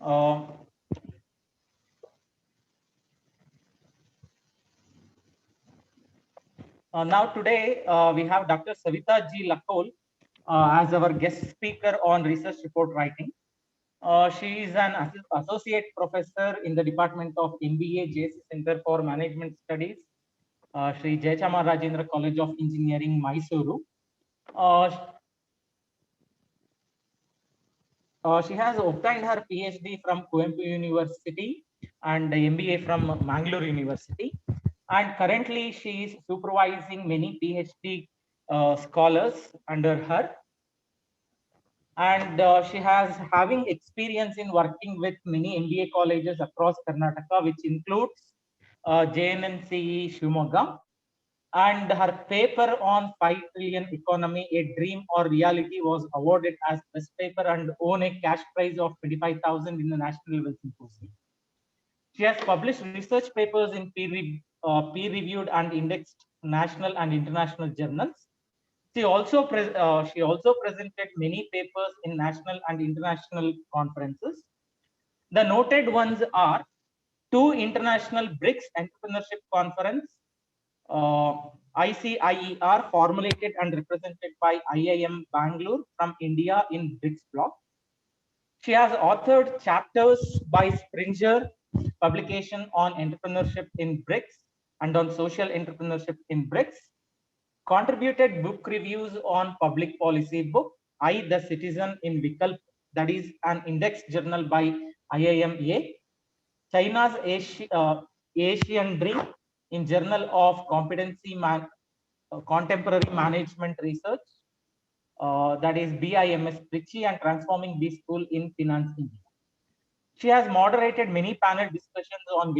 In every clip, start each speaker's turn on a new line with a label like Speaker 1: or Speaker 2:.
Speaker 1: Uh, Now today we have Dr. Savita G. Lakkol as our guest speaker on research report writing. She is an associate professor in the Department of MBA JC Center for Management Studies, Sri Jayachama Rajendra College of Engineering, Mysuru. She has obtained her PhD from Coimbatore University and MBA from Mangalore University. And currently, she is supervising many PhD scholars under her. And she has having experience in working with many MBA colleges across Karnataka, which includes JNNCE Shimoga. And her paper on 5 trillion economy, a dream or reality, was awarded as best paper and won a cash prize of 25,000 in the National Level Symposium. She has published research papers in peer-reviewed and indexed national and international journals. She also presented many papers in national and international conferences. The noted ones are 2 international BRICS Entrepreneurship Conference, ICIER, formulated and represented by IIM Bangalore from India in BRICS block. She has authored chapters by Springer publication on entrepreneurship in BRICS and on social entrepreneurship in BRICS, contributed book reviews on public policy book, I, the Citizen in Vikalp, that is an index journal by IIMA, China's Asian Dream in Journal of Contemporary Management Research, that is BIMS Trichy, and Transforming the School in Finance India. She has moderated many panel discussions on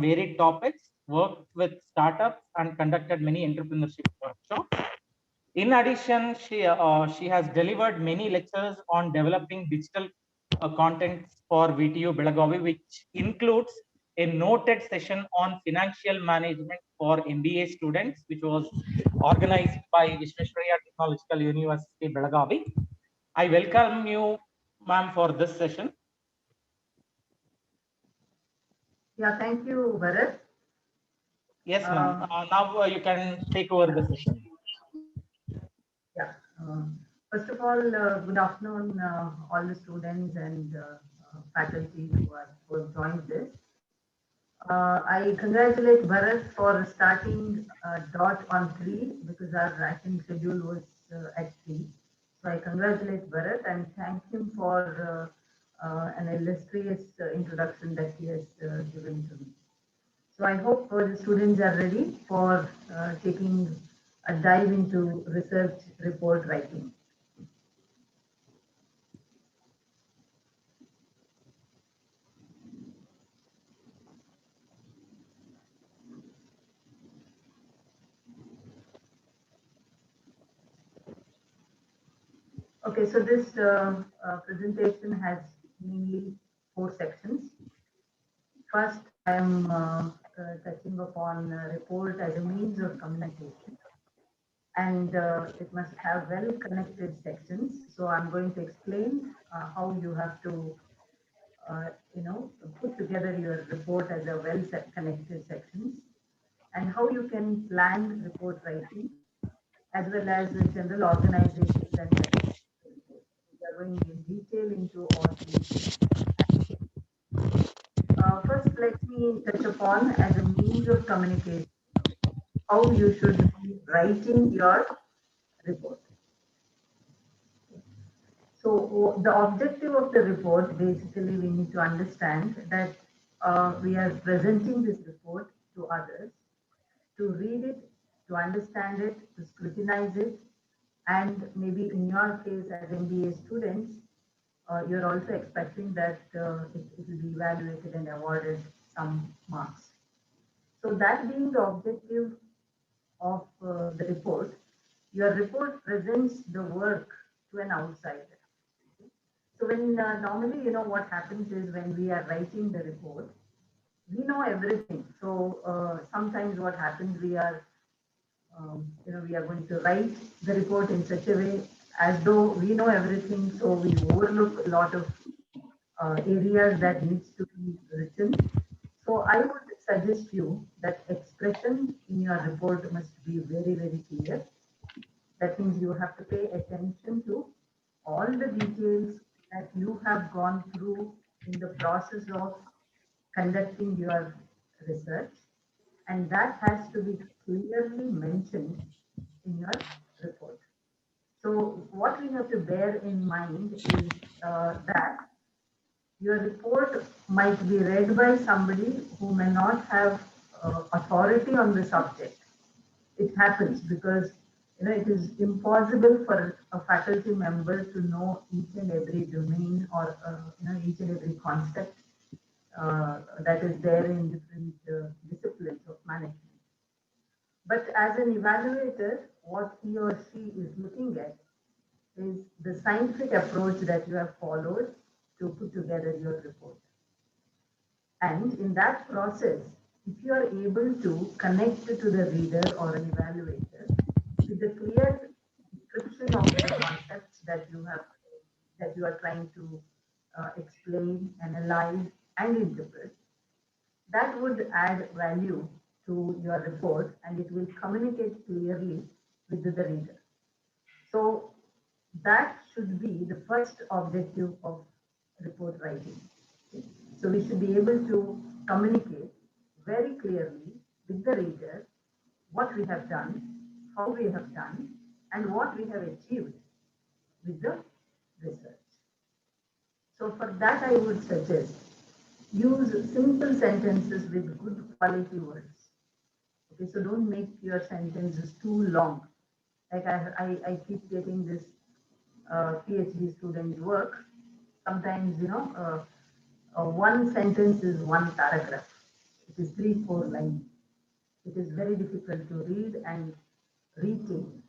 Speaker 1: varied topics, worked with startups, and conducted many entrepreneurship workshops. In addition, she has delivered many lectures on developing digital content for VTU Belagavi, which includes a noted session on financial management for MBA students, which was organized by Visvesvaraya Technological University Belagavi. I welcome you, ma'am, for this session.
Speaker 2: Yeah, thank you, Bharat.
Speaker 1: Yes, ma'am. Now you can take over the session.
Speaker 2: Yeah. First of all, good afternoon, all the students and faculty who have joined this. I congratulate Bharat for starting dot on 3 because our writing schedule was at 3. So I congratulate Bharat and thank him for an illustrious introduction that he has given to me. So I hope the students are ready for taking a dive into research report writing. Okay, so this presentation has mainly 4 sections. First, I am touching upon report as a means of communication, and it must have well-connected sections. So I'm going to explain how you have to, put together your report as a well-connected sections, and how you can plan report writing, as well as the general organizations and techniques. We are going in detail into all these. First, let me touch upon as a means of communication, how you should be writing your report. So the objective of the report, basically we need to understand that we are presenting this report to others to read it, to understand it, to scrutinize it, and maybe in your case as MBA students, you're also expecting that it will be evaluated and awarded some marks. So that being the objective of the report, your report presents the work to an outsider. So when normally, what happens is when we are writing the report, we know everything. So sometimes what happens, we are going to write the report in such a way as though we know everything. So we overlook a lot of areas that needs to be written. So I would suggest you that expression in your report must be very, very clear. That means you have to pay attention to all the details that you have gone through in the process of conducting your research, and that has to be clearly mentioned in your report. So what we have to bear in mind is that your report might be read by somebody who may not have authority on the subject. It happens because it is impossible for a faculty member to know each and every domain or each and every concept that is there in different disciplines of management. But as an evaluator, what he or she is looking at is the scientific approach that you have followed to put together your report. And in that process, if you are able to connect to the reader or an evaluator with a clear description of the concepts that you are trying to explain, analyze, and interpret, that would add value to your report and it will communicate clearly with the reader. So that should be the first objective of report writing. So we should be able to communicate very clearly with the reader what we have done, how we have done, and what we have achieved with the research. So for that, I would suggest use simple sentences with good quality words. Okay, so don't make your sentences too long. Like I keep getting this PhD student work. Sometimes, one sentence is one paragraph. It is 3-4 lines. It is very difficult to read and retain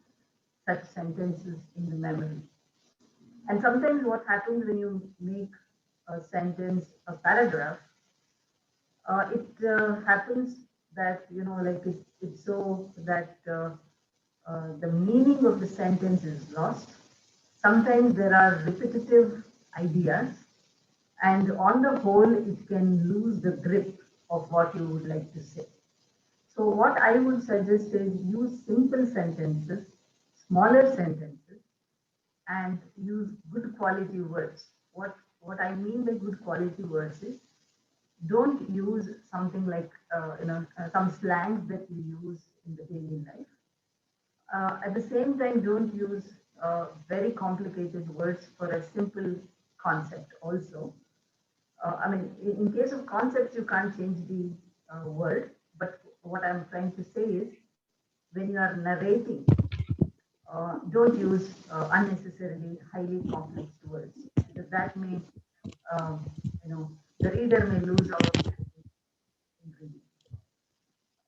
Speaker 2: such sentences in the memory. And sometimes what happens when you make a sentence a paragraph, it happens that, it's so that the meaning of the sentence is lost. Sometimes there are repetitive ideas, and on the whole, it can lose the grip of what you would like to say. So what I would suggest is use simple sentences, smaller sentences, and use good quality words. What I mean by good quality words is don't use something like some slangs that you use in the daily life. At the same time, don't use very complicated words for a simple concept also. I mean, in case of concepts, you can't change the word, but what I'm trying to say is when you are narrating, don't use unnecessarily highly complex words because that may, um, the reader may lose out in reading.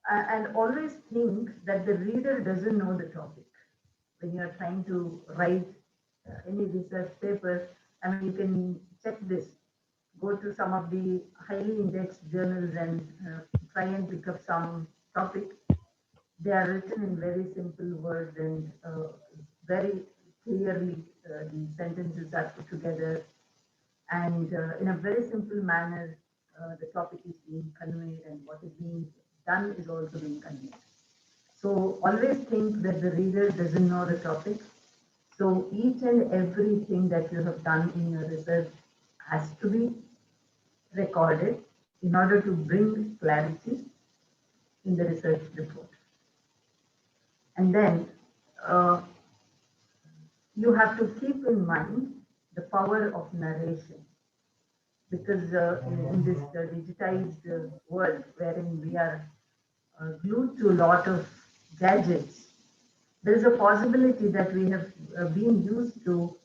Speaker 2: And always think that the reader doesn't know the topic. When you are trying to write any research paper, I mean, you can check this. Go to some of the highly indexed journals and try and pick up some topic. They are written in very simple words and very clearly the sentences are put together. And in a very simple manner, the topic is being conveyed and what is being done is also being conveyed. So always think that the reader doesn't know the topic. So each and everything that you have done in your research has to be recorded in order to bring clarity in the research report. And then you have to keep in mind the power of narration because in this digitized world wherein we are glued to a lot of gadgets, there is a possibility that we have been used to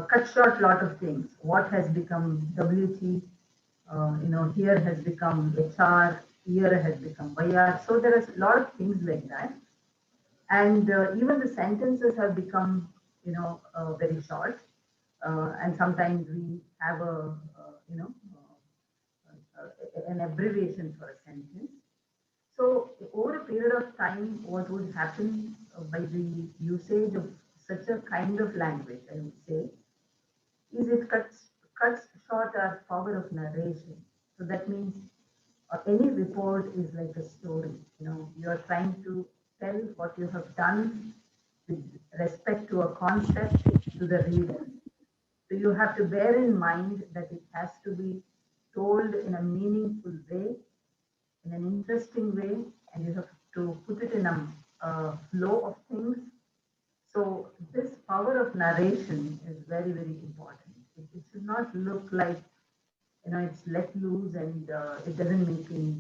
Speaker 2: cut short a lot of things. What has become WT, here has become HR, here has become YR. So there is a lot of things like that. And even the sentences have become, very short. And sometimes we have an abbreviation for a sentence. So over a period of time, what would happen by the usage of such a kind of language, I would say, is it cuts short our power of narration. So that means any report is like a story. You are trying to tell what you have done with respect to a concept to the reader. So you have to bear in mind that it has to be told in a meaningful way, in an interesting way, and you have to put it in a flow of things. So this power of narration is very, very important. It should not look like, it's let loose and it doesn't make any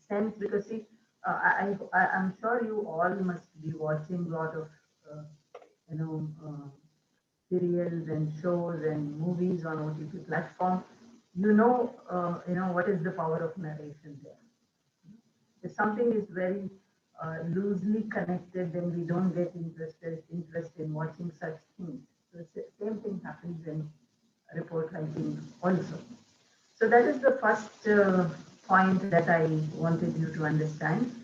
Speaker 2: sense, because see, I'm sure you all must be watching a lot of, you know, serials and shows and movies on OTT platform. What is the power of narration there. If something is very loosely connected, then we don't get interest in watching such things. So the same thing happens in report writing also. So that is the first point that I wanted you to understand,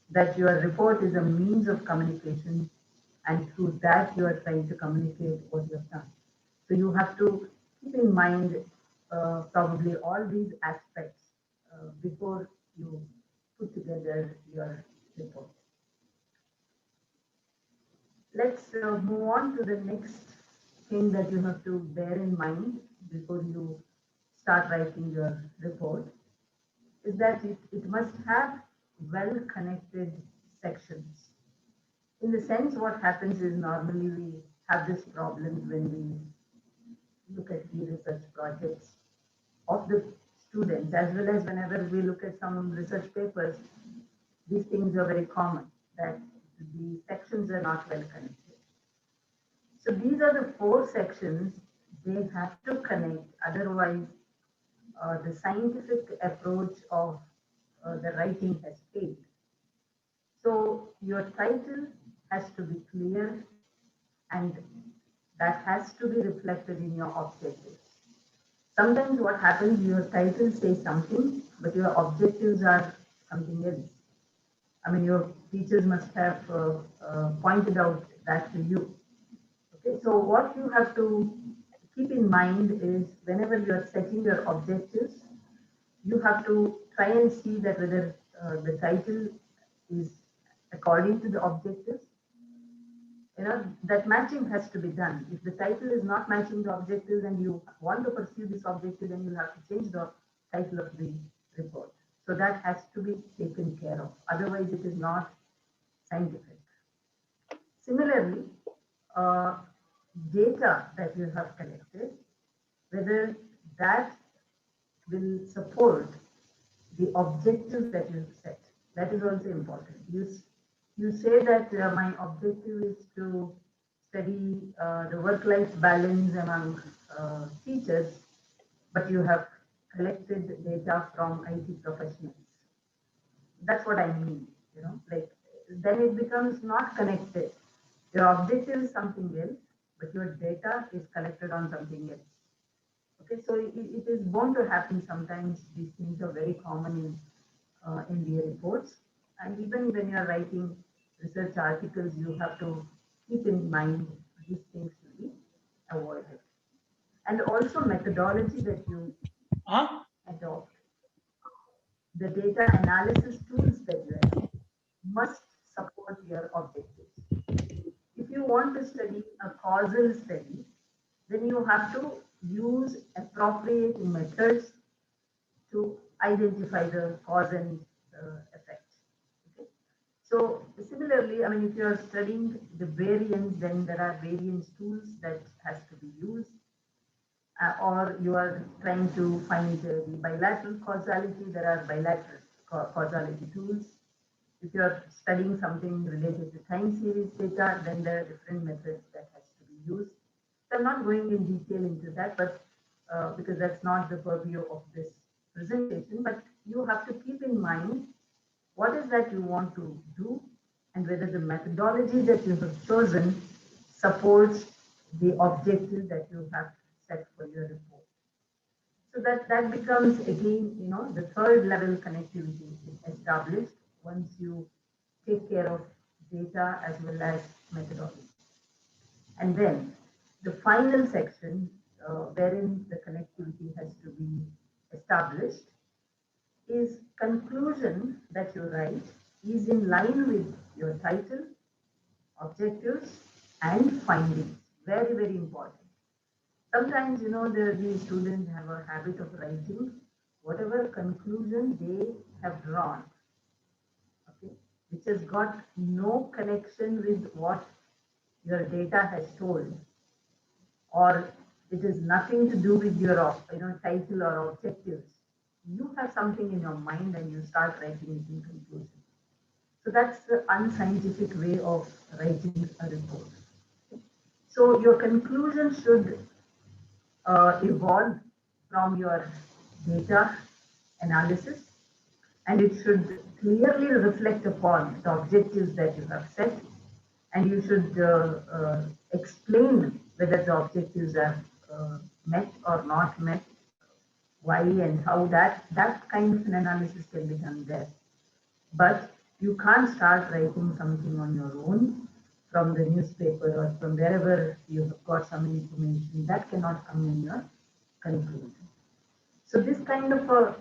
Speaker 2: that your report is a means of communication, and through that you are trying to communicate what you have done. So you have to keep in mind probably all these aspects before you put together your report. Let's move on to the next thing that you have to bear in mind before you start writing your report, is that it must have well-connected sections. In the sense, what happens is normally we have this problem when we look at the research projects of the students, as well as whenever we look at some research papers, these things are very common, that the sections are not well connected. So these are the 4 sections, they have to connect, otherwise the scientific approach of the writing has failed. So your title has to be clear, and that has to be reflected in your objectives. Sometimes what happens, your title says something, but your objectives are something else. I mean, your teachers must have pointed out that to you. Okay, so what you have to keep in mind is, whenever you are setting your objectives, you have to try and see that whether the title is according to the objectives. That matching has to be done. If the title is not matching the objectives and you want to pursue this objective, then you have to change the title of the report. So that has to be taken care of. Otherwise, it is not scientific. Similarly, data that you have collected, whether that will support the objectives that you set. That is also important. You say that my objective is to study the work-life balance among teachers, but you have collected data from IT professionals. That's what I mean, like, then it becomes not connected. Your objective is something else, but your data is collected on something else. Okay, so it is bound to happen sometimes. These things are very common in the reports. And even when you are writing research articles, you have to keep in mind these things to be avoided. And also methodology that you adopt, the data analysis tools that you adopt must support your objectives. If you want to study a causal study, then you have to use appropriate methods to identify the cause and effect. Okay? So similarly, I mean, if you are studying the variance, then there are variance tools that has to be used. Or you are trying to find the bilateral causality, there are bilateral causality tools. If you are studying something related to time series data, then there are different methods that has to be used. So I'm not going in detail into that, but because that's not the purview of this presentation, but you have to keep in mind what is that you want to do, and whether the methodology that you have chosen supports the objective that you have set for your report. So that becomes again, the third level connectivity is established once you take care of data as well as methodology. And then the final section, wherein the connectivity has to be established is conclusion that you write is in line with your title, objectives, and findings. Very, very important. Sometimes, these students have a habit of writing whatever conclusion they have drawn, okay, which has got no connection with what your data has told, or it is nothing to do with your title or objectives. You have something in your mind and you start writing it in conclusion. So that's the unscientific way of writing a report. So your conclusion should evolve from your data analysis, and it should clearly reflect upon the objectives that you have set, and you should explain whether the objectives are met or not met, why and how. That kind of an analysis can be done there. But you can't start writing something on your own from the newspaper or from wherever you have got some information. That cannot come in your conclusion. So this kind of a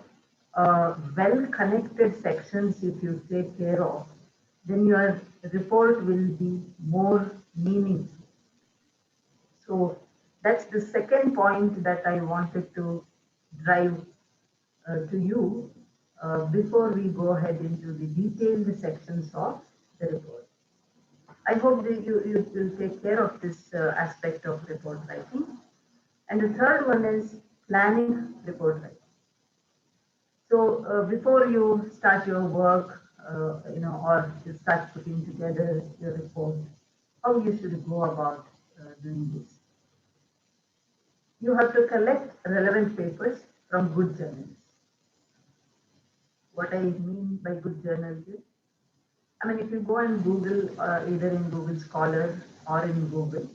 Speaker 2: well-connected sections, if you take care of, then your report will be more meaningful. So that's the second point that I wanted to drive to you before we go ahead into the detailed sections of the report. I hope that you will take care of this aspect of report writing. And the third one is planning report writing. So before you start your work, or you start putting together your report, how you should go about doing this. You have to collect relevant papers from good journals. What I mean by good journals is, if you go and Google, either in Google Scholar or in Google,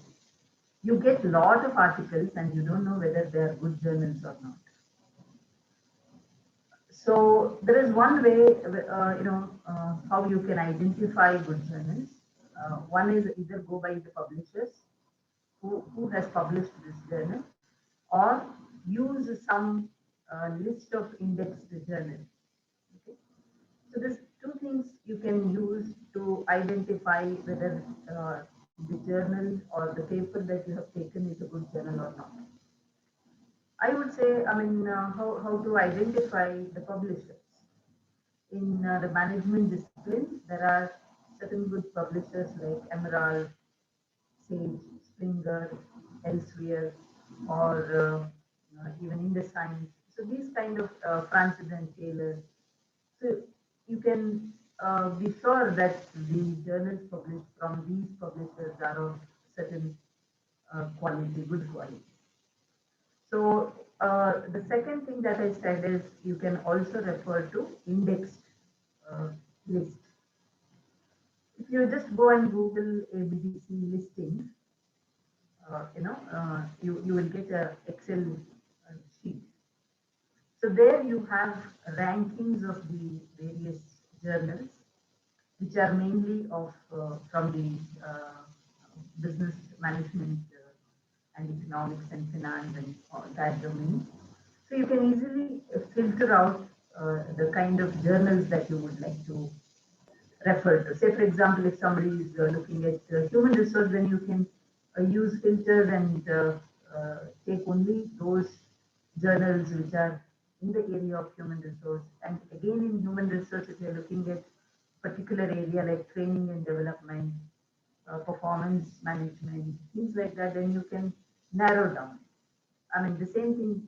Speaker 2: you get a lot of articles and you don't know whether they are good journals or not. So there is one way, how you can identify good journals. One is either go by the publishers who has published this journal, or use some list of indexed journals. Okay? So there's two things you can use to identify whether the journal or the paper that you have taken is a good journal or not. I would say, how to identify the publishers. In the management discipline, there are certain good publishers like Emerald, Sage, Springer, Elsewhere, or even in the science. So these kind of Francis and Taylor. So you can be sure that the journals published from these publishers are of certain quality, good quality. So the second thing that I said is you can also refer to indexed list. If you just go and Google ABDC listing, you will get a Excel sheet. So there you have rankings of the various journals, which are mainly of from the business management and economics and finance and that domain. So you can easily filter out the kind of journals that you would like to refer to. Say, for example, if somebody is looking at human resource, then you can use filters and take only those journals which are in the area of human resource. And again, in human resource, if you're looking at particular area like training and development, performance management, things like that, then you can narrow down. The same thing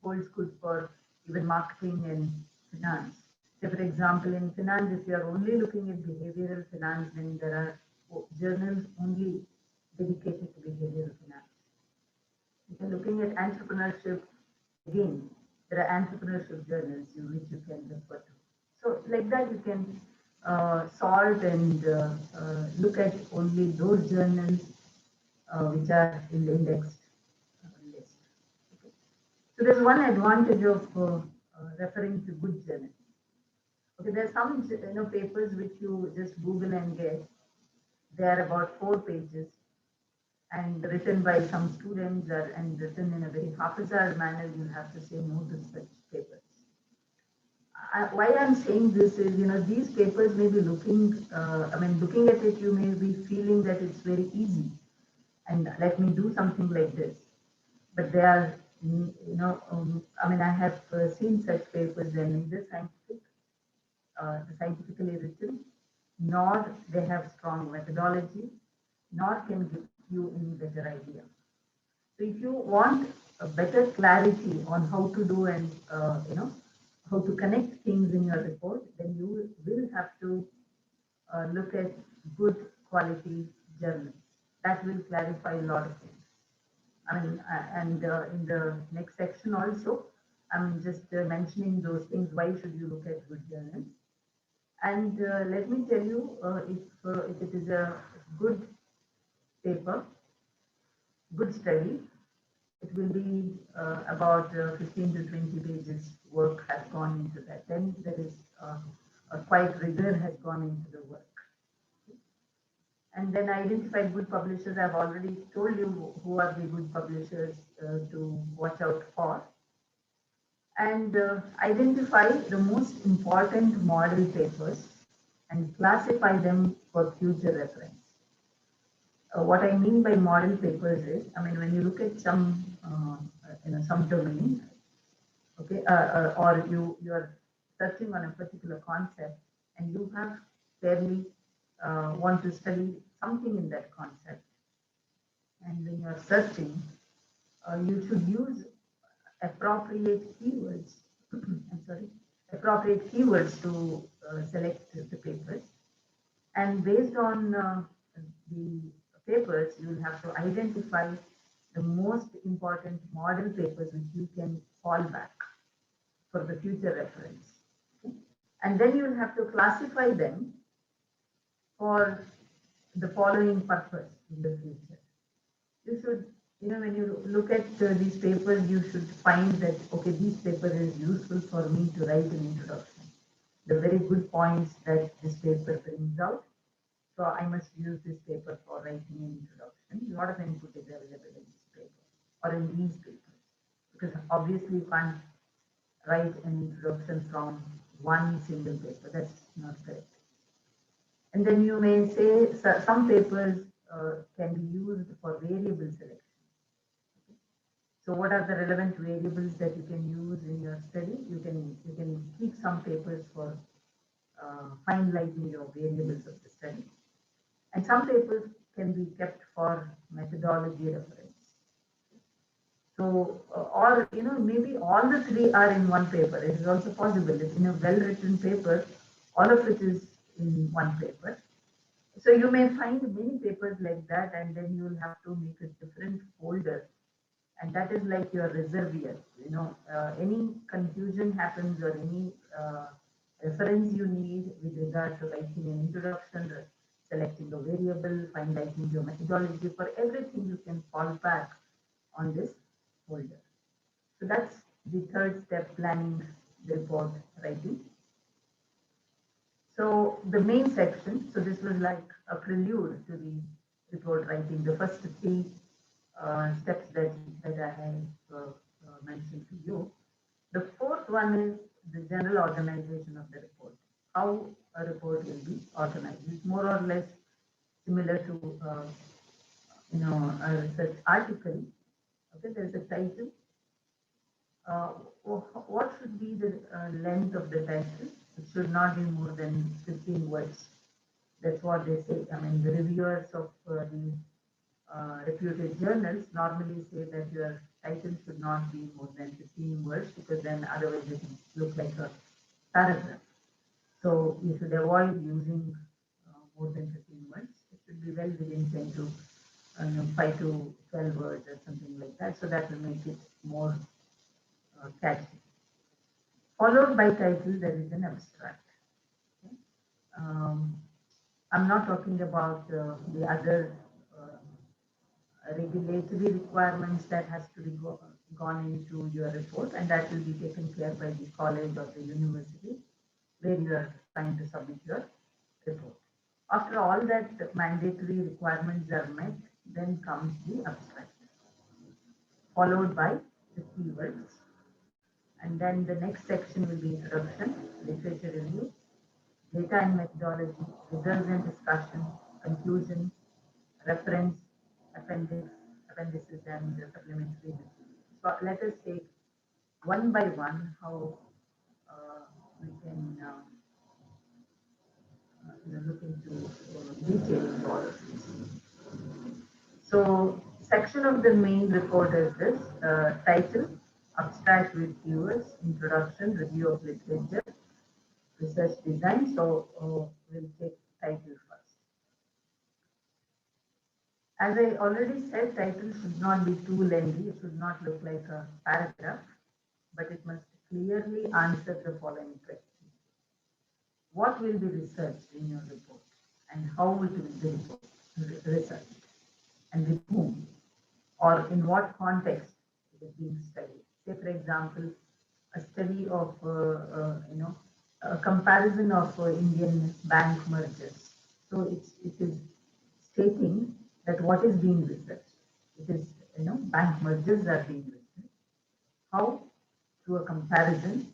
Speaker 2: holds good for even marketing and finance. So for example, in finance, if you are only looking at behavioral finance, then there are journals only dedicated to behavioral finance. If you're looking at entrepreneurship, again, there are entrepreneurship journals which you can refer to. So like that, you can sort and look at only those journals which are in the indexed list. Okay. So there's one advantage of referring to good journals. Okay, there are some papers which you just Google and get. They are about 4 pages and written by some students and written in a very haphazard manner. You have to say no to such papers. why I'm saying this is, these papers may be looking, looking at it, you may be feeling that it's very easy and let me do something like this. But they are, I have seen such papers, they're neither scientifically written, nor they have strong methodology, nor can give you any better idea. So if you want a better clarity on how to do and how to connect things in your report, then you will have to look at good quality journals. That will clarify a lot of things. And in the next section also, I'm just mentioning those things. Why should you look at good journals? And let me tell you, if it is a good paper, good study, it will be about 15 to 20 pages work has gone into that. Then there is a quite rigor has gone into the work. And then identify good publishers. I've already told you who are the good publishers to watch out for. And identify the most important model papers and classify them for future reference. What I mean by model papers is, when you look at some domain, okay, or you are searching on a particular concept, and you have fairly want to study something in that concept, and when you are searching, you should use appropriate keywords. I'm sorry, appropriate keywords to select the papers, and based on the papers, you will have to identify the most important model papers which you can fall back for the future reference. Okay? And then you will have to classify them for the following purpose in the future. You should, when you look at these papers, you should find that, okay, this paper is useful for me to write an introduction. The very good points that this paper brings out. So I must use this paper for writing an introduction. A lot of input is available in this paper or in these papers, because obviously you can't write an introduction from one single paper. That's not correct. And then you may say some papers can be used for variable selection. Okay. So what are the relevant variables that you can use in your study? You can keep some papers for finalizing your variables of the study. And some papers can be kept for methodology reference. So, or maybe all the three are in one paper. It is also possible that in a well-written paper, all of it is in one paper. So you may find many papers like that, and then you will have to make a different folder, and that is like your reservoir. Any confusion happens or any reference you need with regard to writing an introduction, selecting a variable, finalizing your methodology, for everything you can fall back on this folder. So that's the third step, planning the report writing. So the main section, so this was like a prelude to the report writing, the first three steps that I have mentioned to you. The fourth one is the general organization of the report, how a report will be organized. It's more or less similar to a research article. Okay, there's a title. What should be the length of the title? It should not be more than 15 words. That's what they say. The reviewers of the reputed journals normally say that your title should not be more than 15 words, because then otherwise it will look like a paragraph. So you should avoid using more than 15 words. It should be well within 10 to 5 to 12 words or something like that. So that will make it more catchy. Followed by title, there is an abstract. Okay? I'm not talking about the other regulatory requirements that has to be gone into your report, and that will be taken care by the college or the university where you are trying to submit your report. After all that mandatory requirements are met, then comes the abstract, followed by the keywords, And then the next section will be introduction, literature review, data and methodology, results and discussion, conclusion, reference, appendix, appendices, and supplementary. So let us take one by one how we can look into detailing all of this. So section of the main report is this, title, abstract with viewers, introduction, review of literature, research design. So we'll take title first. As I already said, title should not be too lengthy. It should not look like a paragraph, but it must clearly answer the following questions. What will be researched in your report, and how it will be researched, and with whom, or in what context it is being studied? Say, for example, a study of, a comparison of Indian bank mergers. So it is stating that what is being researched. It is, bank mergers are being researched. How? Through a comparison,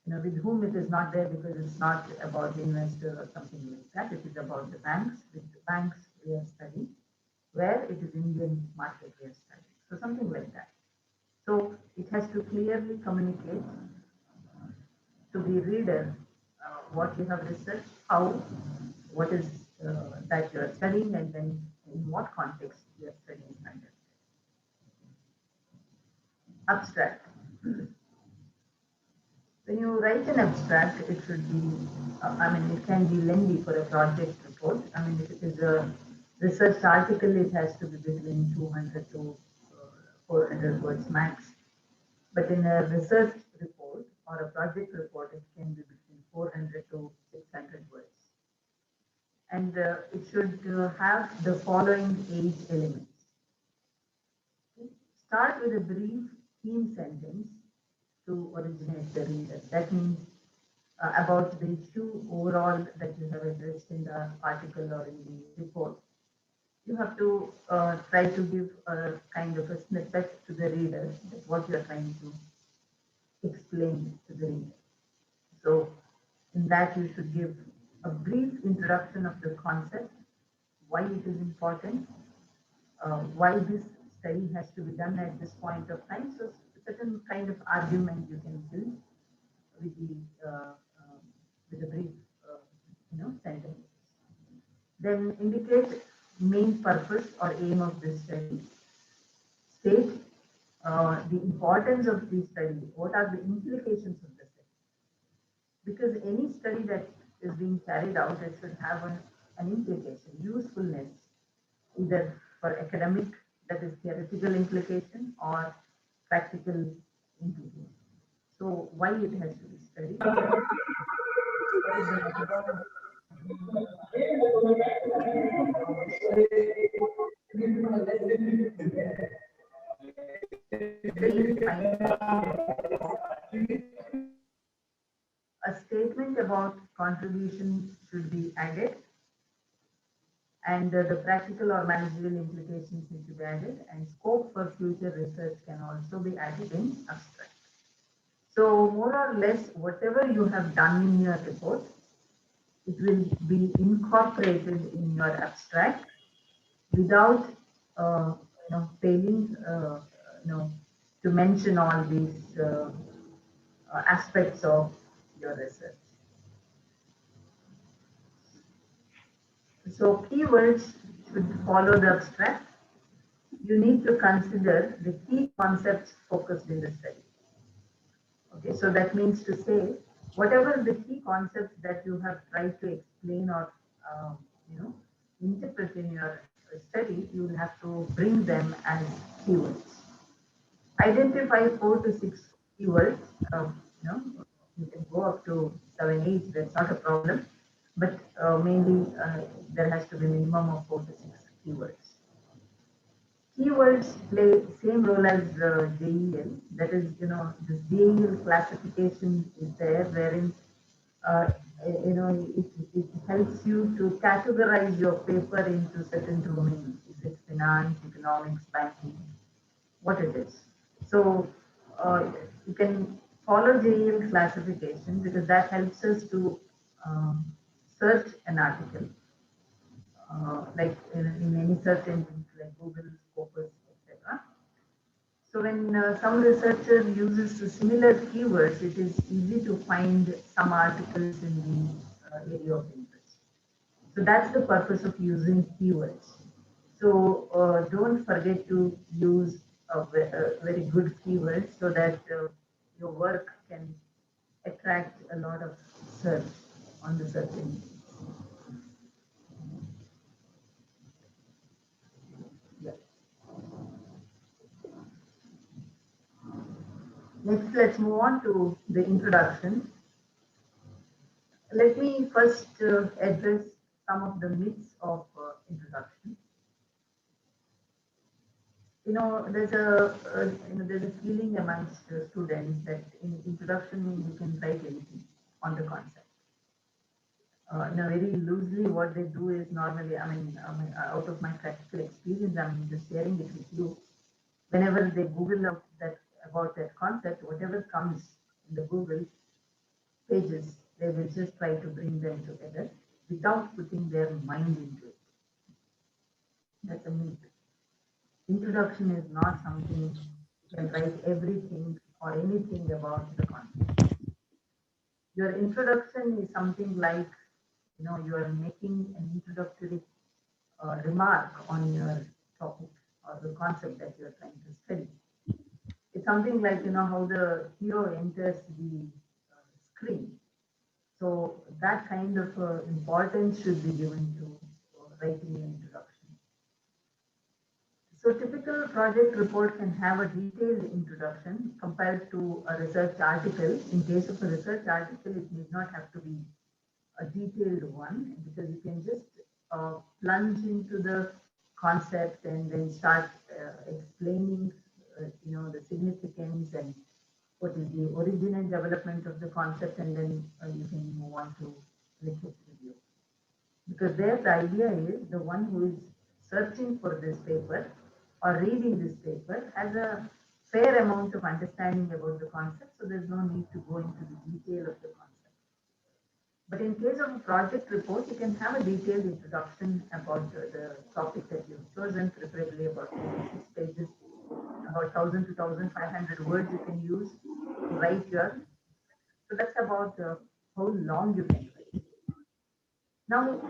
Speaker 2: with whom it is not there because it's not about the investor or something like that. It is about the banks. With the banks we are studying, where it is Indian market we are studying. So something like that. So it has to clearly communicate to the reader what you have researched, how, what is that you are studying, and then in what context you are studying under. Abstract. When you write an abstract, it should be, it can be lengthy for a project report. If it is a research article, it has to be between 200 to 400 words max. But in a research report or a project report, it can be between 400 to 600 words. And it should have the following 8 elements. Okay. Start with a brief theme sentence to originate the reader. That means about the issue overall that you have addressed in the article or in the report. You have to try to give a kind of a snippet to the reader that what you are trying to explain to the reader. So in that you should give a brief introduction of the concept, why it is important, why this study has to be done at this point of time. So certain kind of argument you can build with the brief sentence. Then indicate main purpose or aim of this study. State the importance of the study. What are the implications of the study? Because any study that is being carried out, it should have an implication, usefulness, either for academic, that is theoretical implication, or practical implication. So why it has to be studied? What is the methodology? A statement about contribution should be added, and the practical or managerial implications need to be added, and scope for future research can also be added in abstract. So more or less, whatever you have done in your report, it will be incorporated in your abstract without failing to mention all these aspects of your research. So keywords should follow the abstract. You need to consider the key concepts focused in the study. Okay, so that means to say, whatever the key concepts that you have tried to explain or interpret in your study, you will have to bring them as keywords. Identify 4 to 6 keywords. You can go up to 7, 8. That's not a problem, but mainly there has to be minimum of 4 to 6 keywords. Keywords play same role as JEL. That is, this JEL classification is there, wherein it helps you to categorize your paper into certain domains. If it's finance, economics, banking, what it is. So You can follow JEL classification because that helps us to search an article, like in any search engines like Google, Scopus, etc. So when some researcher uses the similar keywords, it is easy to find some articles in the area of interest. So that's the purpose of using keywords. So don't forget to use a very good keywords so that your work can attract a lot of search on the search engine. Yeah. Next, let's move on to the introduction. Let me first address some of the myths of introduction. There's a feeling amongst students that in introduction you can write anything on the concept. Very loosely, what they do is normally, out of my practical experience, I'm just sharing it with you. Whenever they Google up about that concept, whatever comes in the Google pages, they will just try to bring them together without putting their mind into it. That's a myth. Introduction is not something you can write everything or anything about the concept. Your introduction is something like, you are making an introductory remark on your topic or the concept that you are trying to study. It's something like, how the hero enters the screen. So that kind of importance should be given to writing an introduction. So typical project report can have a detailed introduction compared to a research article. In case of a research article, it need not have to be a detailed one because you can just plunge into the concept and then start explaining, the significance and what is the origin and development of the concept, and then you can move on to research review. Because there the idea is the one who is searching for this paper or reading this paper has a fair amount of understanding about the concept, so there's no need to go into the detail of the concept. But in case of a project report, you can have a detailed introduction about the topic that you've chosen, preferably about 6 pages, about 1,000 to 1,500 words you can use to write your. So that's about how long you can write. Now,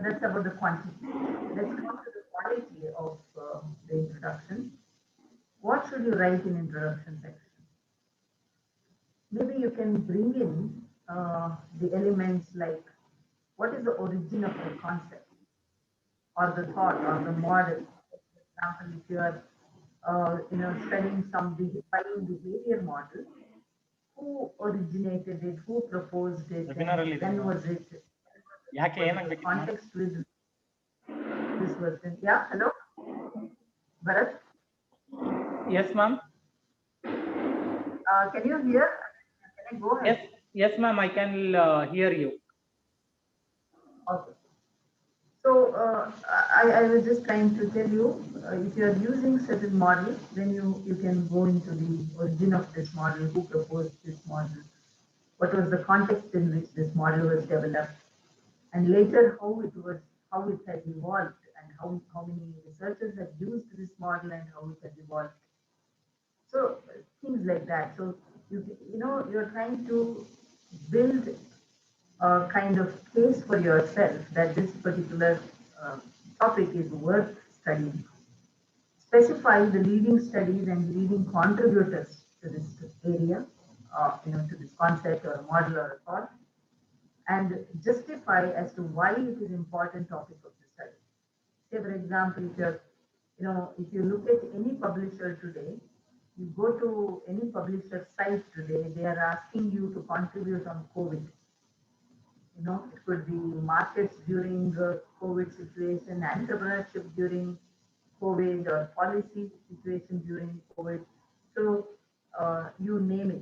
Speaker 2: that's about the quantity. Let's come to the quality of the introduction. What should you write in introduction section? Maybe you can bring in the elements like what is the origin of the concept or the thought or the model. For example, if you are studying some buying behavior model, who originated it, who proposed it, and when was it? The context with this person. Yeah, hello? Bharat?
Speaker 1: Yes, ma'am.
Speaker 2: Can you hear? Can I go ahead?
Speaker 1: Yes, ma'am. I can hear you.
Speaker 2: Okay. So I was just trying to tell you, if you are using certain model, then you can go into the origin of this model, who proposed this model, what was the context in which this model was developed, and later how it has evolved, and how many researchers have used this model and how it has evolved. So things like that. So you're trying to build a kind of case for yourself that this particular topic is worth studying. Specify the leading studies and leading contributors to this area, to this concept or a model or a thought, and justify as to why it is important topic of the study. Say, for example, if you look at any publisher today, you go to any publisher site today, they are asking you to contribute on COVID. It could be markets during the COVID situation, entrepreneurship during COVID, or policy situation during COVID. So you name it.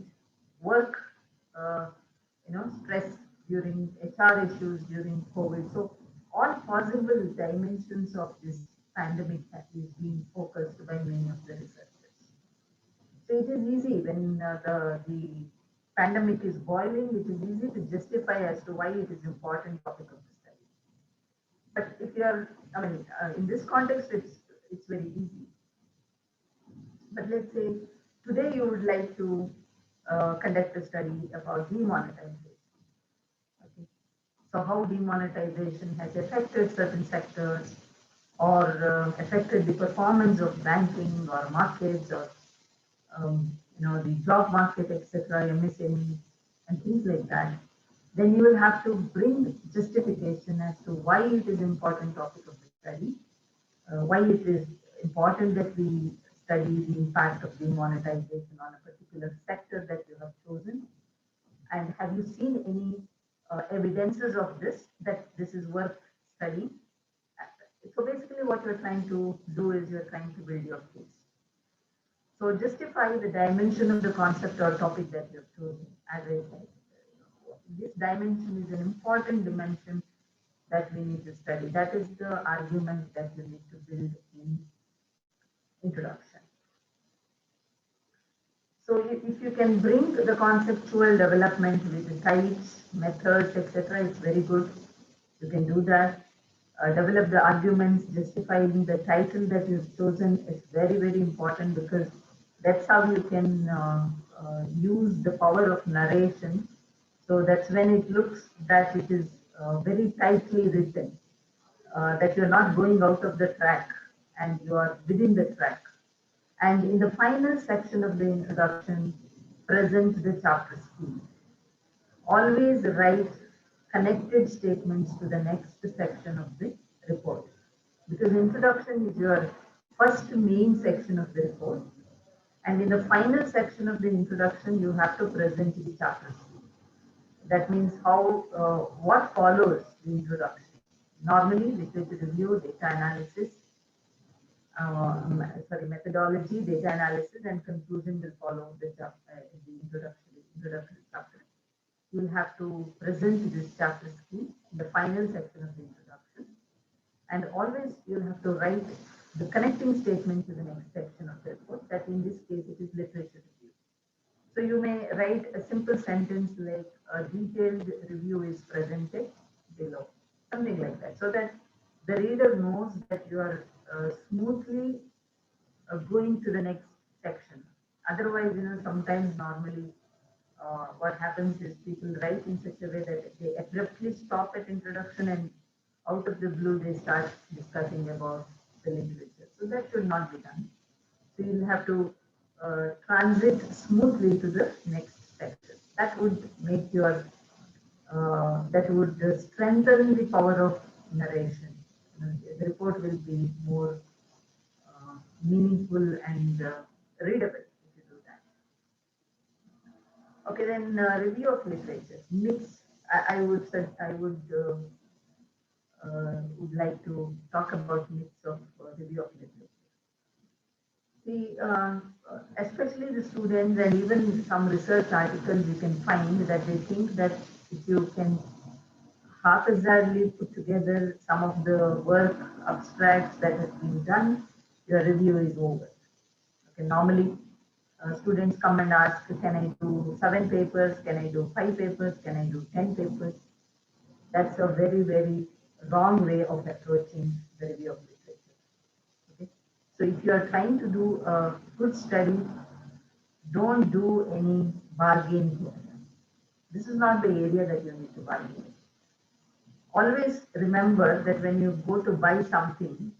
Speaker 2: Work, stress during HR issues during COVID. So all possible dimensions of this pandemic is being focused by many of the researchers. So it is easy when the pandemic is boiling, it is easy to justify as to why it is important topic of the study. But if you are, I mean, in this context, it's very easy. But let's say today you would like to conduct a study about demonetization. Okay. So how demonetization has affected certain sectors or affected the performance of banking or markets or the job market, etc., MSME, and things like that, then you will have to bring justification as to why it is important topic of the study, why it is important that we study the impact of demonetization on a particular sector that you have chosen, and have you seen any evidences of this, that this is worth studying? So basically what you're trying to do is you're trying to build your case. So justify the dimension of the concept or topic that you have chosen. As I said, this dimension is an important dimension that we need to study. That is the argument that you need to build in introduction. So if you can bring the conceptual development with the types, methods, etc., it's very good. You can do that. Develop the arguments justifying the title that you've chosen is very, very important, because that's how you can use the power of narration. So that's when it looks that it is very tightly written, that you're not going out of the track and you are within the track. And in the final section of the introduction, present the chapter scheme. Always write connected statements to the next section of the report, because introduction is your first main section of the report. And in the final section of the introduction, you have to present the chapter scheme. That means how, what follows the introduction. Normally, literature review, data analysis, methodology, data analysis, and conclusion will follow the introductory chapter. You will have to present this chapter scheme in the final section of the introduction. And always you'll have to write the connecting statement to the next section of the report, that in this case it is literature review. So you may write a simple sentence like a detailed review is presented below, something like that, so that the reader knows that you are smoothly going to the next section. Otherwise, sometimes normally what happens is people write in such a way that they abruptly stop at introduction and out of the blue they start discussing about the literature. So that should not be done. So you'll have to transit smoothly to the next section. That would make your, that would strengthen the power of narration. The report will be more meaningful and readable if you do that. Okay, then review of literature. Myths. I would like to talk about myths of review of literature. See, especially the students and even some research articles, you can find that they think that if you can haphazardly put together some of the work abstracts that has been done, your review is over. Okay, normally students come and ask, can I do 7 papers? Can I do 5 papers? Can I do 10 papers? That's a very, very wrong way of approaching the review of literature. Okay? So if you are trying to do a good study, don't do any bargain here. This is not the area that you need to bargain. Always remember that when you go to buy something,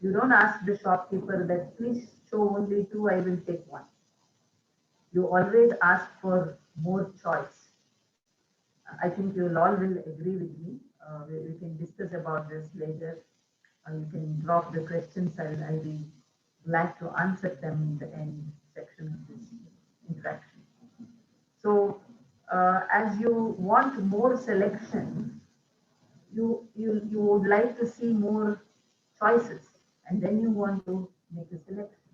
Speaker 2: you don't ask the shopkeeper that please show only 2, I will take 1. You always ask for more choice. I think you all will agree with me. We can discuss about this later. You can drop the questions. I'll be glad to answer them in the end section of this interaction. So as you want more selection, you would like to see more choices, and then you want to make a selection.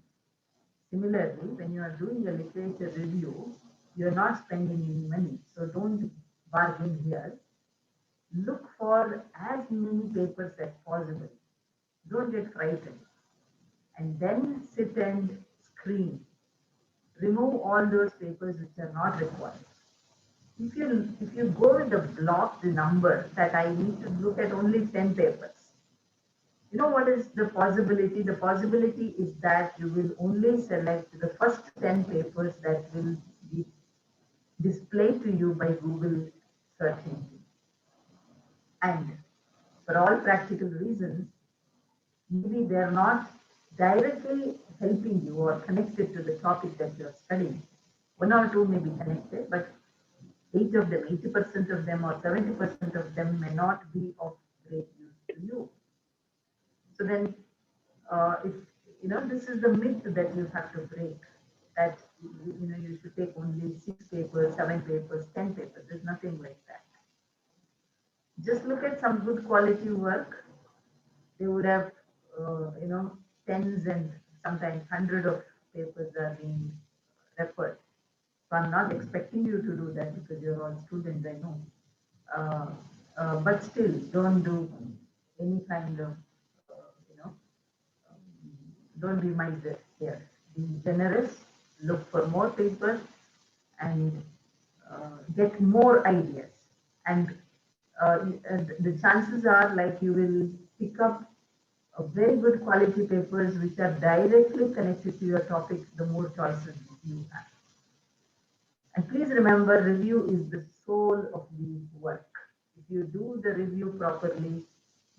Speaker 2: Similarly, when you are doing a literature review, you are not spending any money, so don't bargain here. Look for as many papers as possible. Don't get frightened. And then sit and screen. remove all those papers which are not required. If you go with the blocked number that I need to look at only 10 papers, you know what is the possibility? The possibility is that you will only select the first 10 papers that will be displayed to you by Google search engine. And for all practical reasons, maybe they're not directly helping you or connected to the topic that you're studying. One or two may be connected, but 80% of them or 70% of them may not be of great use to you. So then, if this is the myth that you have to break, that you should take only 6 papers, 7 papers, 10 papers. There's nothing like that. Just look at some good quality work. They would have, tens and sometimes hundred of papers are being referred. So I'm not expecting you to do that because you're all students, I know. But still, don't do any kind of, don't be miser here. Be generous, look for more papers, and get more ideas. And the chances are like you will pick up a very good quality papers which are directly connected to your topic, the more choices you have. And please remember, review is the soul of the work. If you do the review properly,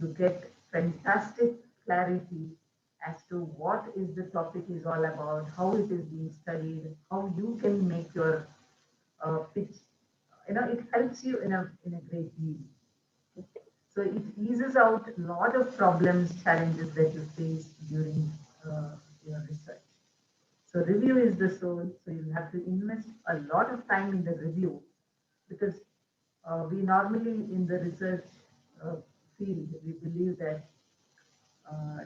Speaker 2: you get fantastic clarity as to what is the topic is all about, how it is being studied, how you can make your pitch. It helps you in a great deal. So it eases out a lot of problems, challenges that you face during your research. So review is the soul. So you have to invest a lot of time in the review because we normally in the research field, we believe that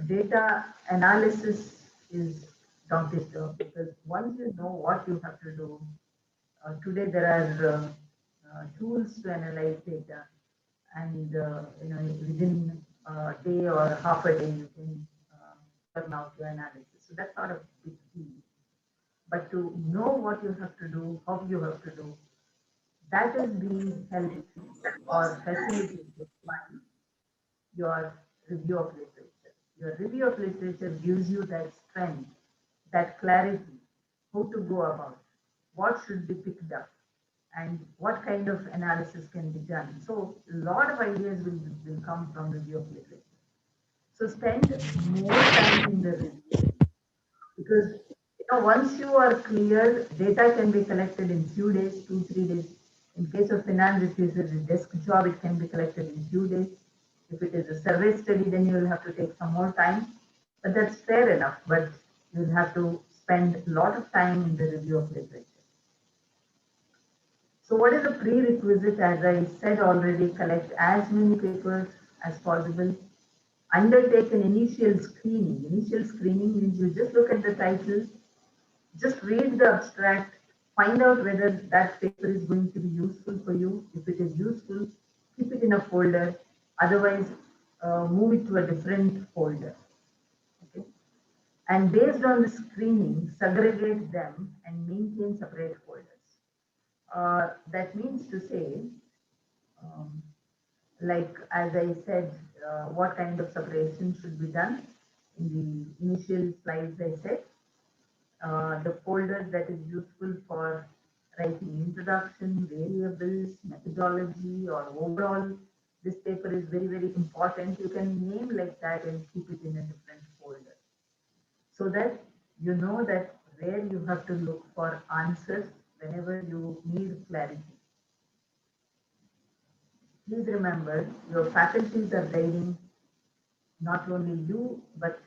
Speaker 2: data analysis is donkey's job because once you know what you have to do, today there are tools to analyze data, and within a day or half a day you can turn out your analysis. So that's not a big deal. But to know what you have to do, how you have to do, that is being helped or facilitated by your review of literature. Your review of literature gives you that strength, that clarity, how to go about, what should be picked up, and what kind of analysis can be done. So a lot of ideas will come from review of literature. So spend more time in the review because once you are clear, data can be collected in few days, 2-3 days. In case of finance, if it is a desk job, it can be collected in few days. If it is a survey study, then you will have to take some more time. But that's fair enough. But you'll have to spend a lot of time in the review of literature. So what is the prerequisite? As I said already, collect as many papers as possible. Undertake an initial screening. Initial screening means you just look at the title, just read the abstract, find out whether that paper is going to be useful for you. If it is useful, keep it in a folder. Otherwise, move it to a different folder. Okay? And based on the screening, segregate them and maintain separate folders. That means to say, like as I said, what kind of separation should be done. In the initial slides I said, the folder that is useful for writing introduction, variables, methodology, or overall, this paper is very, very important. You can name like that and keep it in a different folder so that you know that where you have to look for answers whenever you need clarity. Please remember, your faculties are guiding not only you, but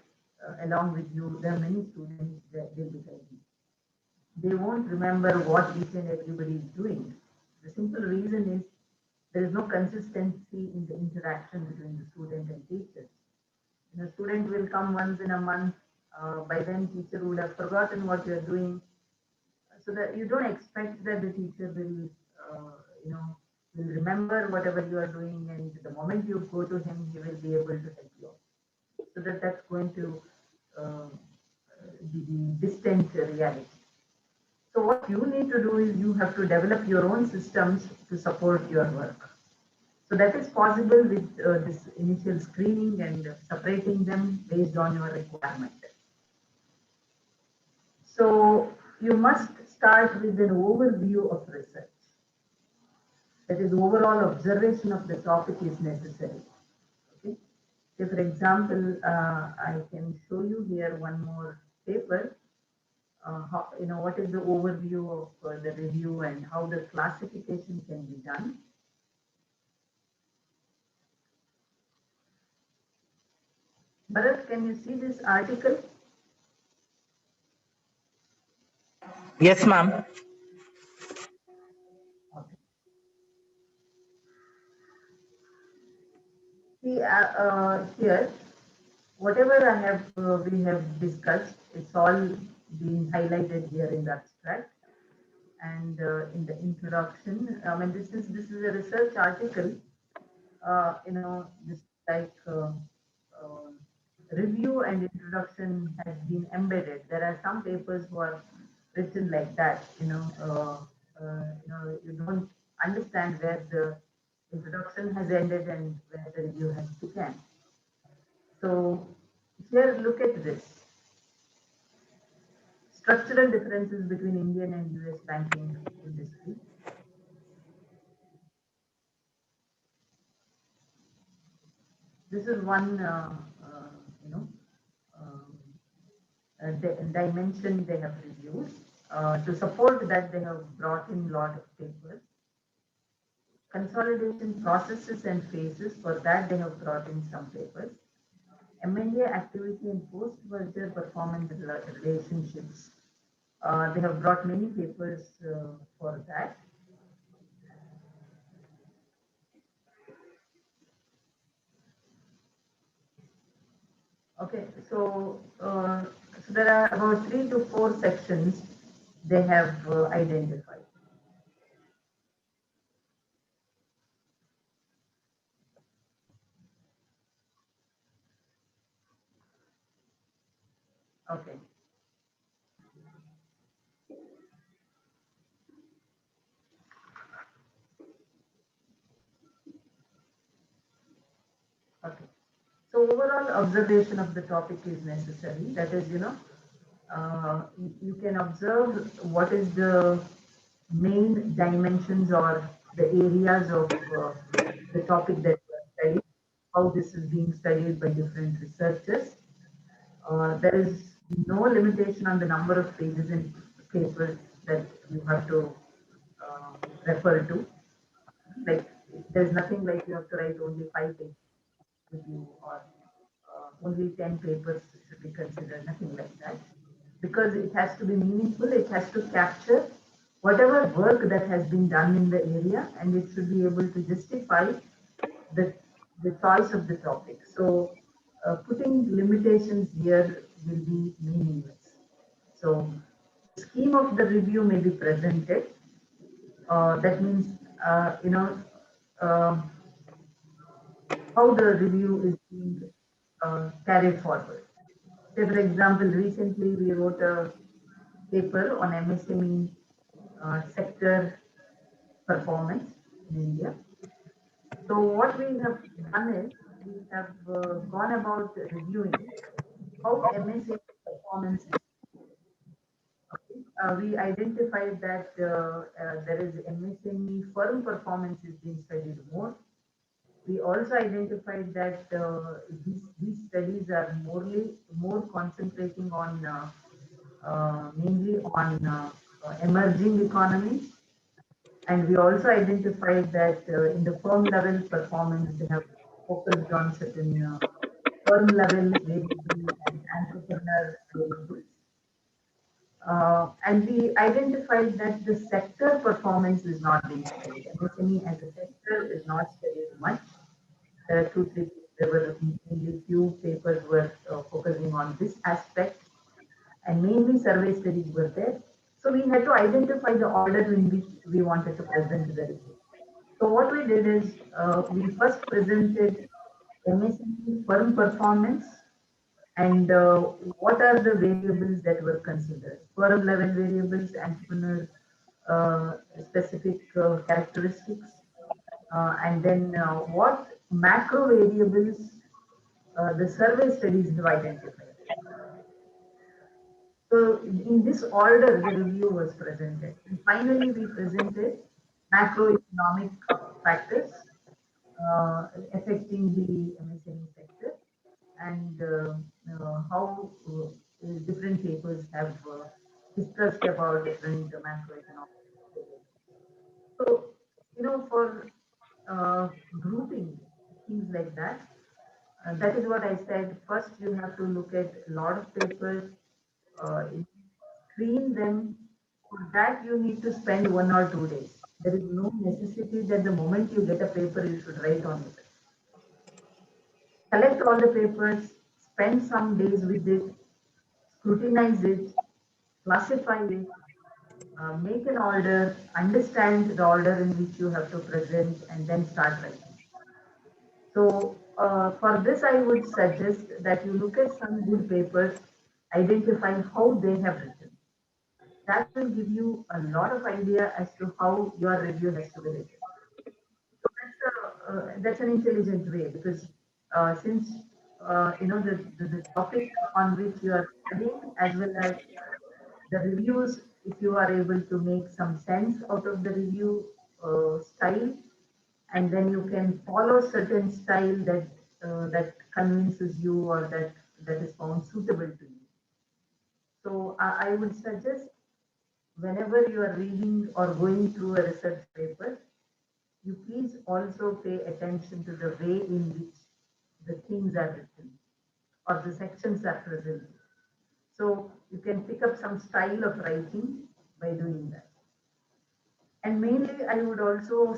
Speaker 2: along with you, there are many students that will be guiding. They won't remember what each and everybody is doing. The simple reason is there is no consistency in the interaction between the student and teachers. The student will come once in a month. By then, teacher would have forgotten what you are doing. So that you don't expect that the teacher will, will remember whatever you are doing, and the moment you go to him, he will be able to help you. So that's going to be the distant reality. So what you need to do is you have to develop your own systems to support your work. So that is possible with this initial screening and separating them based on your requirement. So you must start with an overview of research. That is, overall observation of the topic is necessary. Okay. So for example, I can show you here one more paper. What is the overview of the review and how the classification can be done. Bharat, can you see this article?
Speaker 1: Yes, ma'am.
Speaker 2: Okay. See, here, whatever we have discussed, it's all been highlighted here in the abstract and in the introduction. I mean, this is a research article. This like review and introduction has been embedded. There are some papers who are written like that. You don't understand where the introduction has ended and where the review has begun. So here, look at this. Structural differences between Indian and US banking industry. This is one, um, dimension they have reviewed. To support that, they have brought in a lot of papers. Consolidation processes and phases, for that they have brought in some papers. M&A activity and post-merger performance relationships. They have brought many papers for that. Okay, so there are about 3 to 4 sections they have identified. Okay. Okay. So overall observation of the topic is necessary. That is, you can observe what is the main dimensions or the areas of the topic that you are studying, how this is being studied by different researchers. There is no limitation on the number of pages in papers that you have to refer to. Like, there's nothing like you have to write only 5 pages review or only 10 papers should be considered, nothing like that. Because it has to be meaningful, it has to capture whatever work that has been done in the area, and it should be able to justify the, the choice of the topic. So putting limitations here will be meaningless. So the scheme of the review may be presented. That means, um, how the review is being carried forward. Say, for example, recently we wrote a paper on MSME sector performance in India. So what we have done is we have gone about reviewing how MSME performance is. Okay. We identified that there is MSME firm performance is being studied more. We also identified that these studies are more concentrating on mainly on emerging economies, and we also identified that in the firm level performance they have focused on certain firm level variables and entrepreneur variables. And we identified that the sector performance is not being studied. MSME as a sector is not studied much. There are 2, 3, there were mainly few papers were focusing on this aspect, and mainly survey studies were there. So we had to identify the order in which we wanted to present the report. So what we did is we first presented MSME firm performance, And what are the variables that were considered? Firm level variables, entrepreneur specific characteristics, and then what macro variables the survey studies have identified. So in this order, the review was presented. And finally, we presented macroeconomic factors affecting the MSME sector and how different papers have discussed about different macroeconomic variables. So, for grouping things like that, that is what I said. First, you have to look at a lot of papers, screen them. For that, you need to spend 1 or 2 days. There is no necessity that the moment you get a paper, you should write on it. Collect all the papers, spend some days with it, scrutinize it, classify it, make an order, understand the order in which you have to present, and then start writing. So for this, I would suggest that you look at some good papers, identify how they have written. That will give you a lot of idea as to how your review has to be written. So that's an intelligent way because since the topic on which you are studying as well as the reviews, if you are able to make some sense out of the review style, and then you can follow certain style that convinces you or that is found suitable to you. So I would suggest whenever you are reading or going through a research paper, you please also pay attention to the way in which the things are written or the sections are presented. So you can pick up some style of writing by doing that. And mainly, I would also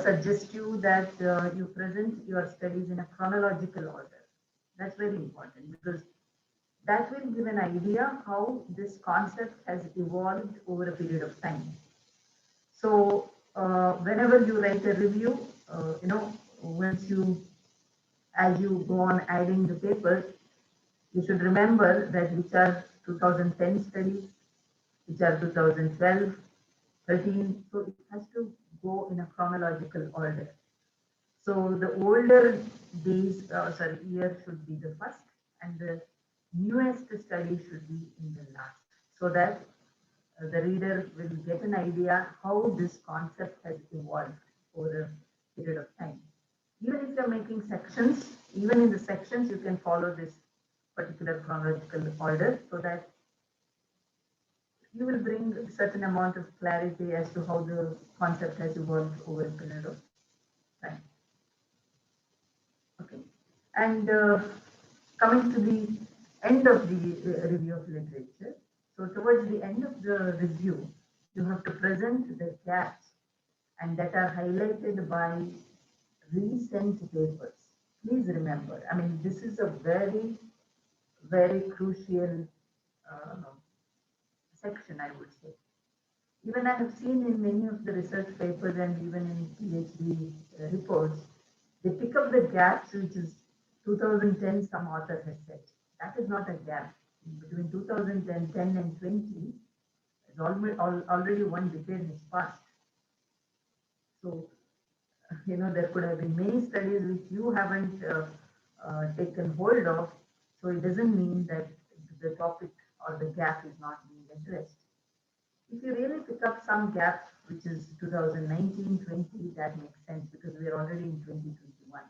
Speaker 2: suggest you that you present your studies in a chronological order. That's very important because that will give an idea how this concept has evolved over a period of time. So whenever you write a review, once you, as you go on adding the papers, you should remember that which are 2010 studies, which are 2012, 13. So it has to go in a chronological order. So the older year should be the first, and the newest study should be in the last, so that the reader will get an idea how this concept has evolved over a period of time. Even if you're making sections, even in the sections, you can follow this particular chronological order so that you will bring a certain amount of clarity as to how the concept has evolved over a period of time. Okay. And coming to the end of the review of literature, so towards the end of the review, you have to present the gaps and that are highlighted by recent papers. Please remember, I mean, this is a very, very crucial section, I would say. Even I have seen in many of the research papers and even in PhD reports, they pick up the gaps, which is 2010, some author has said. That is not a gap. Between 2010 and 20, already one decade has passed. So, there could have been many studies which you haven't taken hold of. So it doesn't mean that the topic or the gap is not being addressed. If you really pick up some gaps, which is 2019-20, that makes sense because we are already in 2021.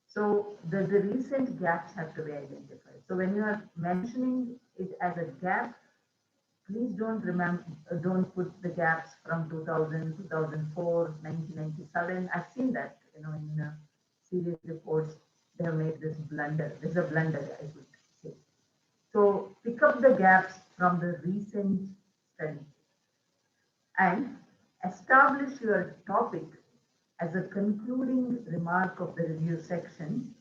Speaker 2: So the recent gaps have to be identified. So when you are mentioning it as a gap, please don't put the gaps from 2000, 2004, 1997. I've seen that, in serious reports, they have made this blunder. This is a blunder, I would say. So pick up the gaps from the recent study and establish your topic as a concluding remark of the review section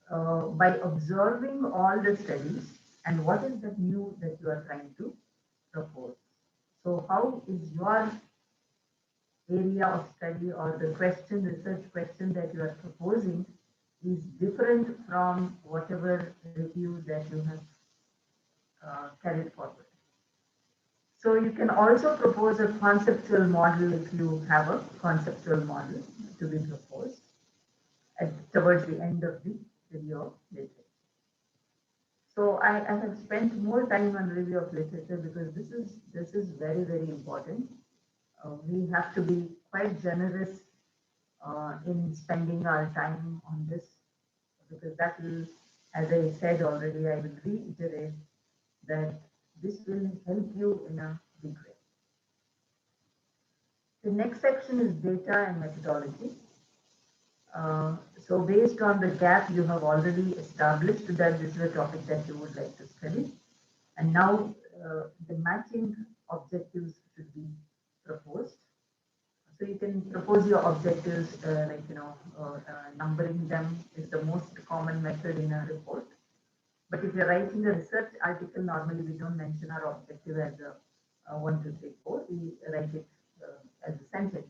Speaker 2: by observing all the studies and what is the new that you are trying to propose. So how is your area of study or the research question that you are proposing is different from whatever review that you have carried forward. So you can also propose a conceptual model if you have a conceptual model to be proposed towards the end of the review of literature. So I have spent more time on review of literature because this is very, very important. We have to be quite generous in spending our time on this, because that will, as I said already, I will reiterate that this will help you in a big way. The next section is data and methodology. So based on the gap you have already established that this is a topic that you would like to study, and now the matching objectives should be proposed. So you can propose your objectives numbering them is the most common method in a report. But if you're writing a research article, normally we don't mention our objective as a 1, 2, 3, 4. We write it as a sentence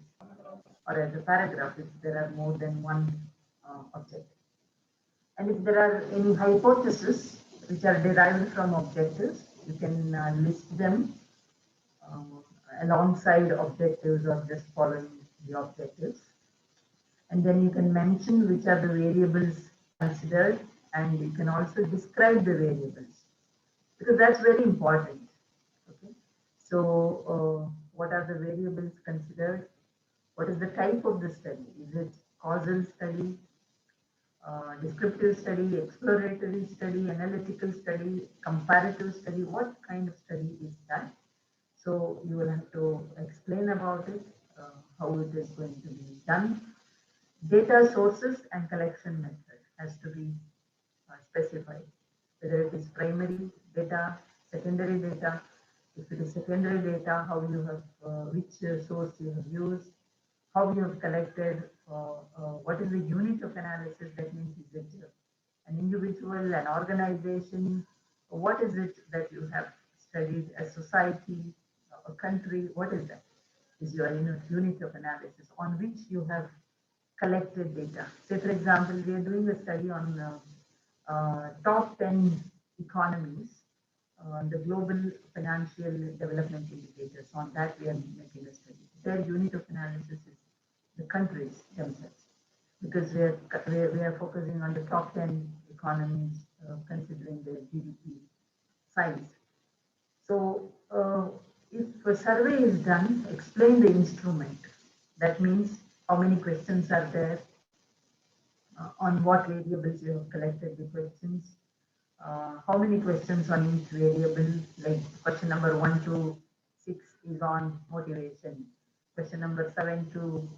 Speaker 2: or as a paragraph if there are more than one objective. And if there are any hypotheses which are derived from objectives, you can list them alongside objectives or just following the objectives. And then you can mention which are the variables considered, and you can also describe the variables, because that's very important. Okay. So what are the variables considered? What is the type of the study? Is it causal study, descriptive study, exploratory study, analytical study, comparative study? What kind of study is that? So you will have to explain about it, how it is going to be done. Data sources and collection method has to be specified, whether it is primary data, secondary data. If it is secondary data, how you have, which source you have used, how you have collected, what is the unit of analysis. That means, is it an individual, an organization? What is it that you have studied? A society, a country? What is that? Is your unit of analysis on which you have collected data. Say, for example, we are doing a study on top 10 economies, the global financial development indicators. On that, we are making a study. Their unit of analysis is the countries themselves, because we are focusing on the top 10 economies, considering their GDP size. So if a survey is done, explain the instrument. That means how many questions are there, on what variables you have collected the questions, how many questions on each variable, like question number 1 to 6 is on motivation, question number 7 to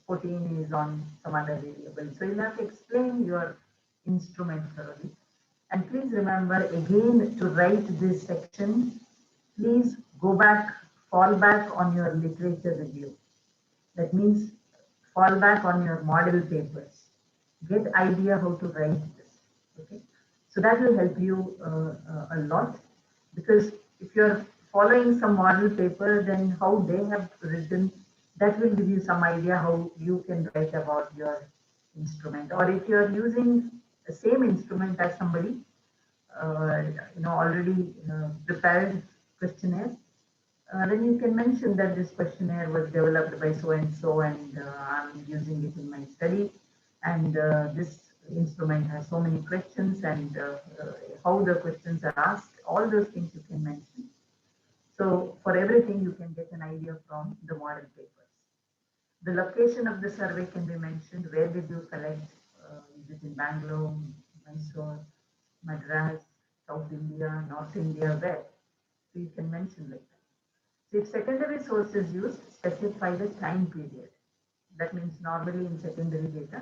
Speaker 2: 14 is on some other variable. So you have to explain your instrument thoroughly. And please remember again to write this section, please go back, fall back on your literature review. That means fall back on your model papers. Get idea how to write this. Okay, so that will help you a lot, because if you're following some model paper, then how they have written, that will give you some idea how you can write about your instrument. Or if you're using the same instrument as somebody already prepared questionnaire, then you can mention that this questionnaire was developed by so and so, and I'm using it in my study, and this instrument has so many questions, and how the questions are asked. All those things you can mention. So for everything you can get an idea from the model papers. The location of the survey can be mentioned. Where did you collect? Is it in Bangalore, Mysuru, Madras, South India, North India? Where? So you can mention like that. So if secondary source is used, specify the time period. That means normally in secondary data,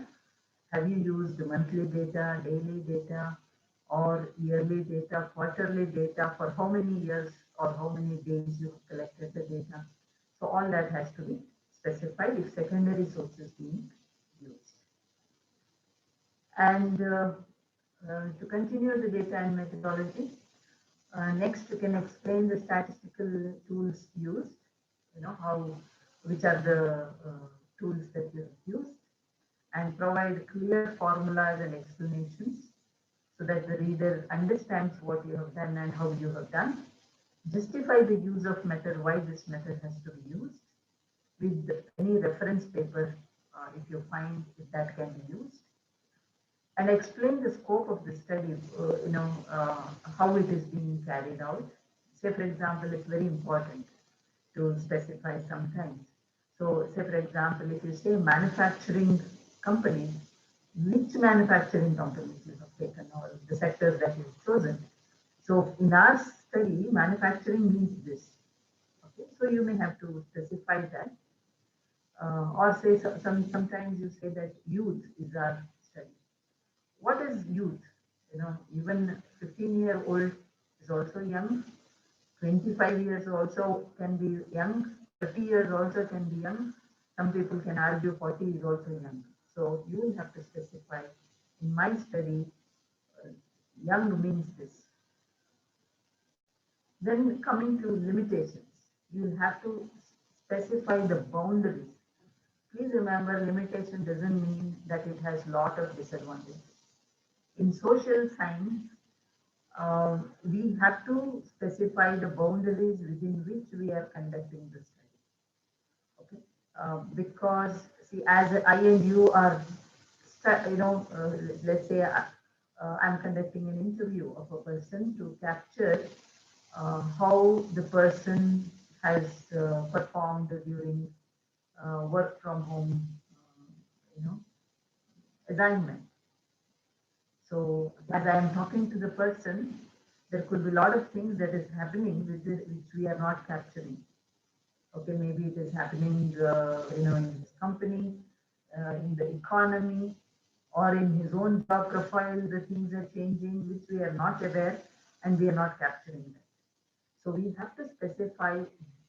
Speaker 2: have you used monthly data, daily data, or yearly data, quarterly data, for how many years or how many days you have collected the data? So all that has to be specified if secondary source is being used. And to continue the data and methodology, next, you can explain the statistical tools used, which are the tools that you have used, and provide clear formulas and explanations so that the reader understands what you have done and how you have done. Justify the use of method, why this method has to be used, with any reference paper if you find if that can be used, and explain the scope of the study, how it is being carried out. Say, for example, it's very important to specify sometimes. So, say, for example, if you say manufacturing companies, which manufacturing companies you have taken or the sectors that you've chosen. So, in our study, manufacturing means this. Okay, so you may have to specify that. Or say sometimes you say that youth is our study. What is youth? Even 15-year-old is also young. 25 years also can be young. 30 years also can be young. Some people can argue 40 is also young. So you will have to specify. In my study, young means this. Then coming to limitations, you will have to specify the boundaries. Please remember, limitation doesn't mean that it has lot of disadvantages. In social science, we have to specify the boundaries within which we are conducting the study. Okay, because see, as I and you are, let's say I'm conducting an interview of a person to capture how the person has performed during work from home, assignment. So as I am talking to the person, there could be a lot of things that is happening which we are not capturing. Okay, maybe it is happening, in his company, in the economy, or in his own job profile. The things are changing which we are not aware, and we are not capturing that. So we have to specify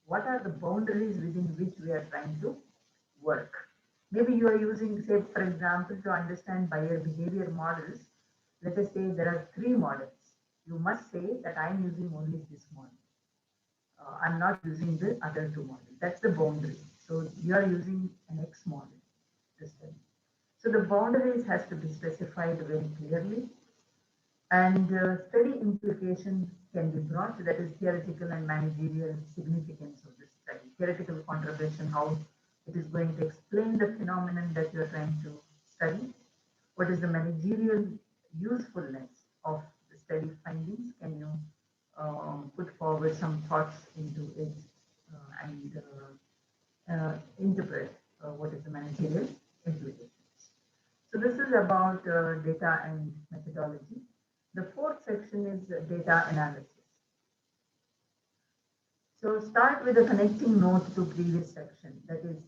Speaker 2: what are the boundaries within which we are trying to work. Maybe you are using, say, for example, to understand buyer behavior models. Let us say there are 3 models. You must say that I am using only this model. I'm not using the other 2 models. That's the boundary. So you are using an X model to study. So the boundaries has to be specified very clearly, and study implication can be brought, that is theoretical and managerial significance of the study. Theoretical contribution, how it is going to explain the phenomenon that you are trying to study. What is the managerial usefulness of the study findings? Can you put forward some thoughts into it and interpret what is the managerial implications? So this is about data and methodology. The 4th section is data analysis. So start with a connecting note to previous section, that is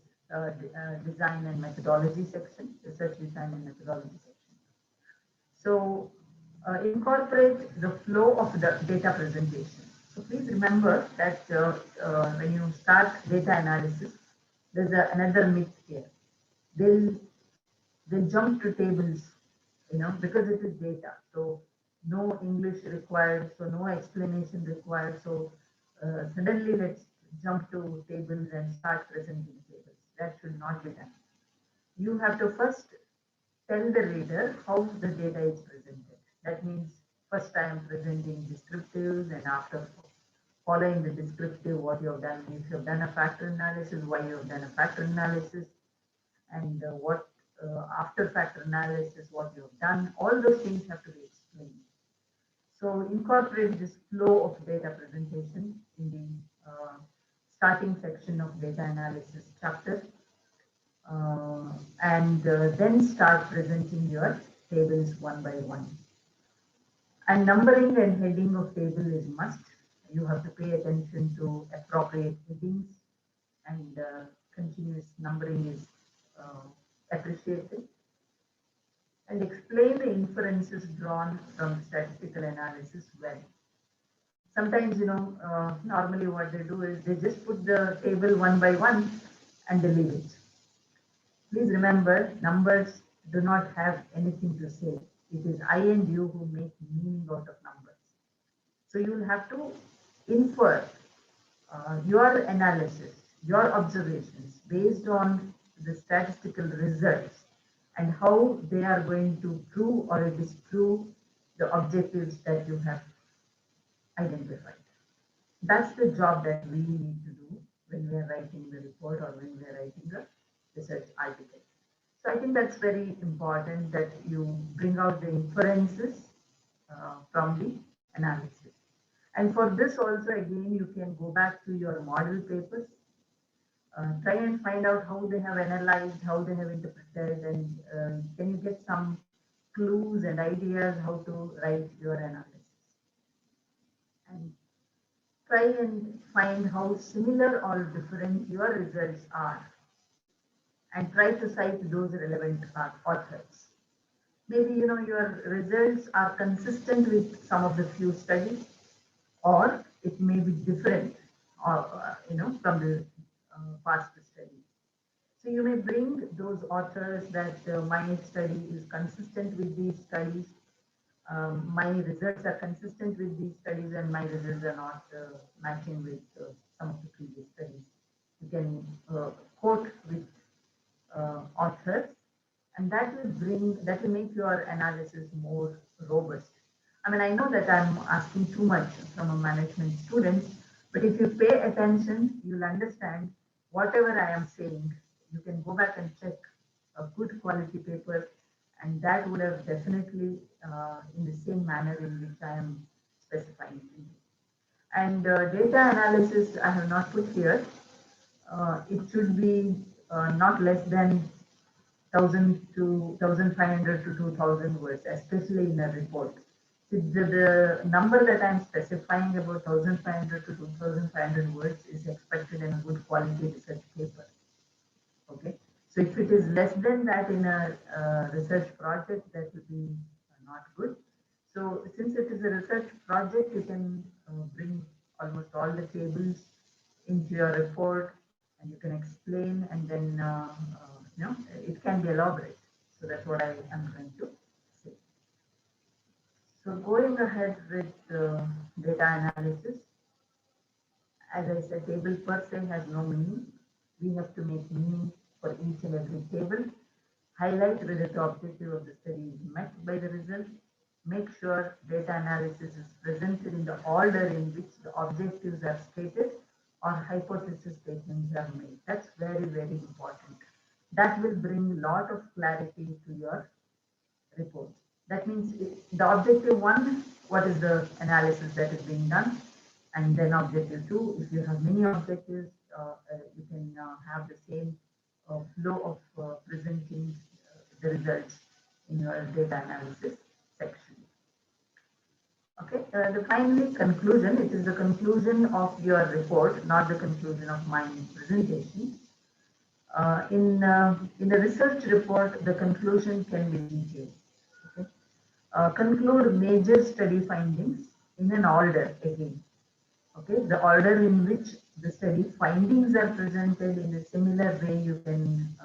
Speaker 2: design and methodology section, research design and methodology section. So incorporate the flow of the data presentation. So please remember that when you start data analysis, there's another myth here. They'll jump to tables, because it is data. So no English required, so no explanation required. So suddenly let's jump to tables and start presenting tables. That should not be done. You have to first tell the reader how the data is presented. That means first I am presenting descriptives, and after following the descriptive, what you have done. If you have done a factor analysis, why you have done a factor analysis, and what after factor analysis, what you have done. All those things have to be explained. So incorporate this flow of data presentation in the starting section of data analysis chapter, and then start presenting your tables one by one. And numbering and heading of table is must. You have to pay attention to appropriate headings, and continuous numbering is appreciated. And explain the inferences drawn from statistical analysis well. Sometimes, normally what they do is they just put the table one by one and they leave it. Please remember, numbers do not have anything to say. It is I and you who make meaning out of numbers. So you will have to infer your analysis, your observations based on the statistical results, and how they are going to prove or disprove the objectives that you have identified. That's the job that we need to do when we are writing the report or when we are writing the research article. So I think that's very important that you bring out the inferences from the analysis. And for this also, again, you can go back to your model papers, try and find out how they have analyzed, how they have interpreted, and can you get some clues and ideas how to write your analysis. And try and find how similar or different your results are, and try to cite those relevant authors. Maybe your results are consistent with some of the few studies, or it may be different, or from the past studies. So you may bring those authors that my study is consistent with these studies, my results are consistent with these studies, and my results are not matching with some of the previous studies. You can quote with authors, and that will make your analysis more robust. I mean, I know that I'm asking too much from a management student, but if you pay attention, you'll understand whatever I am saying. You can go back and check a good quality paper, and that would have definitely in the same manner in which I am specifying to you. And data analysis I have not put here. It should be not less than 1,000 to 1,500 to 2,000 words, especially in a report. The number that I'm specifying about 1,500 to 2,500 words is expected in a good quality research paper. Okay, so if it is less than that in a research project, that would be not good. So since it is a research project, you can bring almost all the tables into your report, and you can explain, and then it can be elaborate. So that's what I am going to say. So going ahead with data analysis, as I said, table per se has no meaning. We have to make meaning for each and every table. Highlight whether the objective of the study is met by the result. Make sure data analysis is presented in the order in which the objectives are stated or hypothesis statements are made. That's very, very important. That will bring a lot of clarity to your report. That means the objective one, what is the analysis that is being done? And then objective two, if you have many objectives, you can have the same flow of presenting the results in your data analysis section. Okay, the finally conclusion, it is the conclusion of your report, not the conclusion of my presentation. In the research report, the conclusion can be detailed. Okay? Conclude major study findings in an order again. Okay, the order in which the study findings are presented in a similar way, you can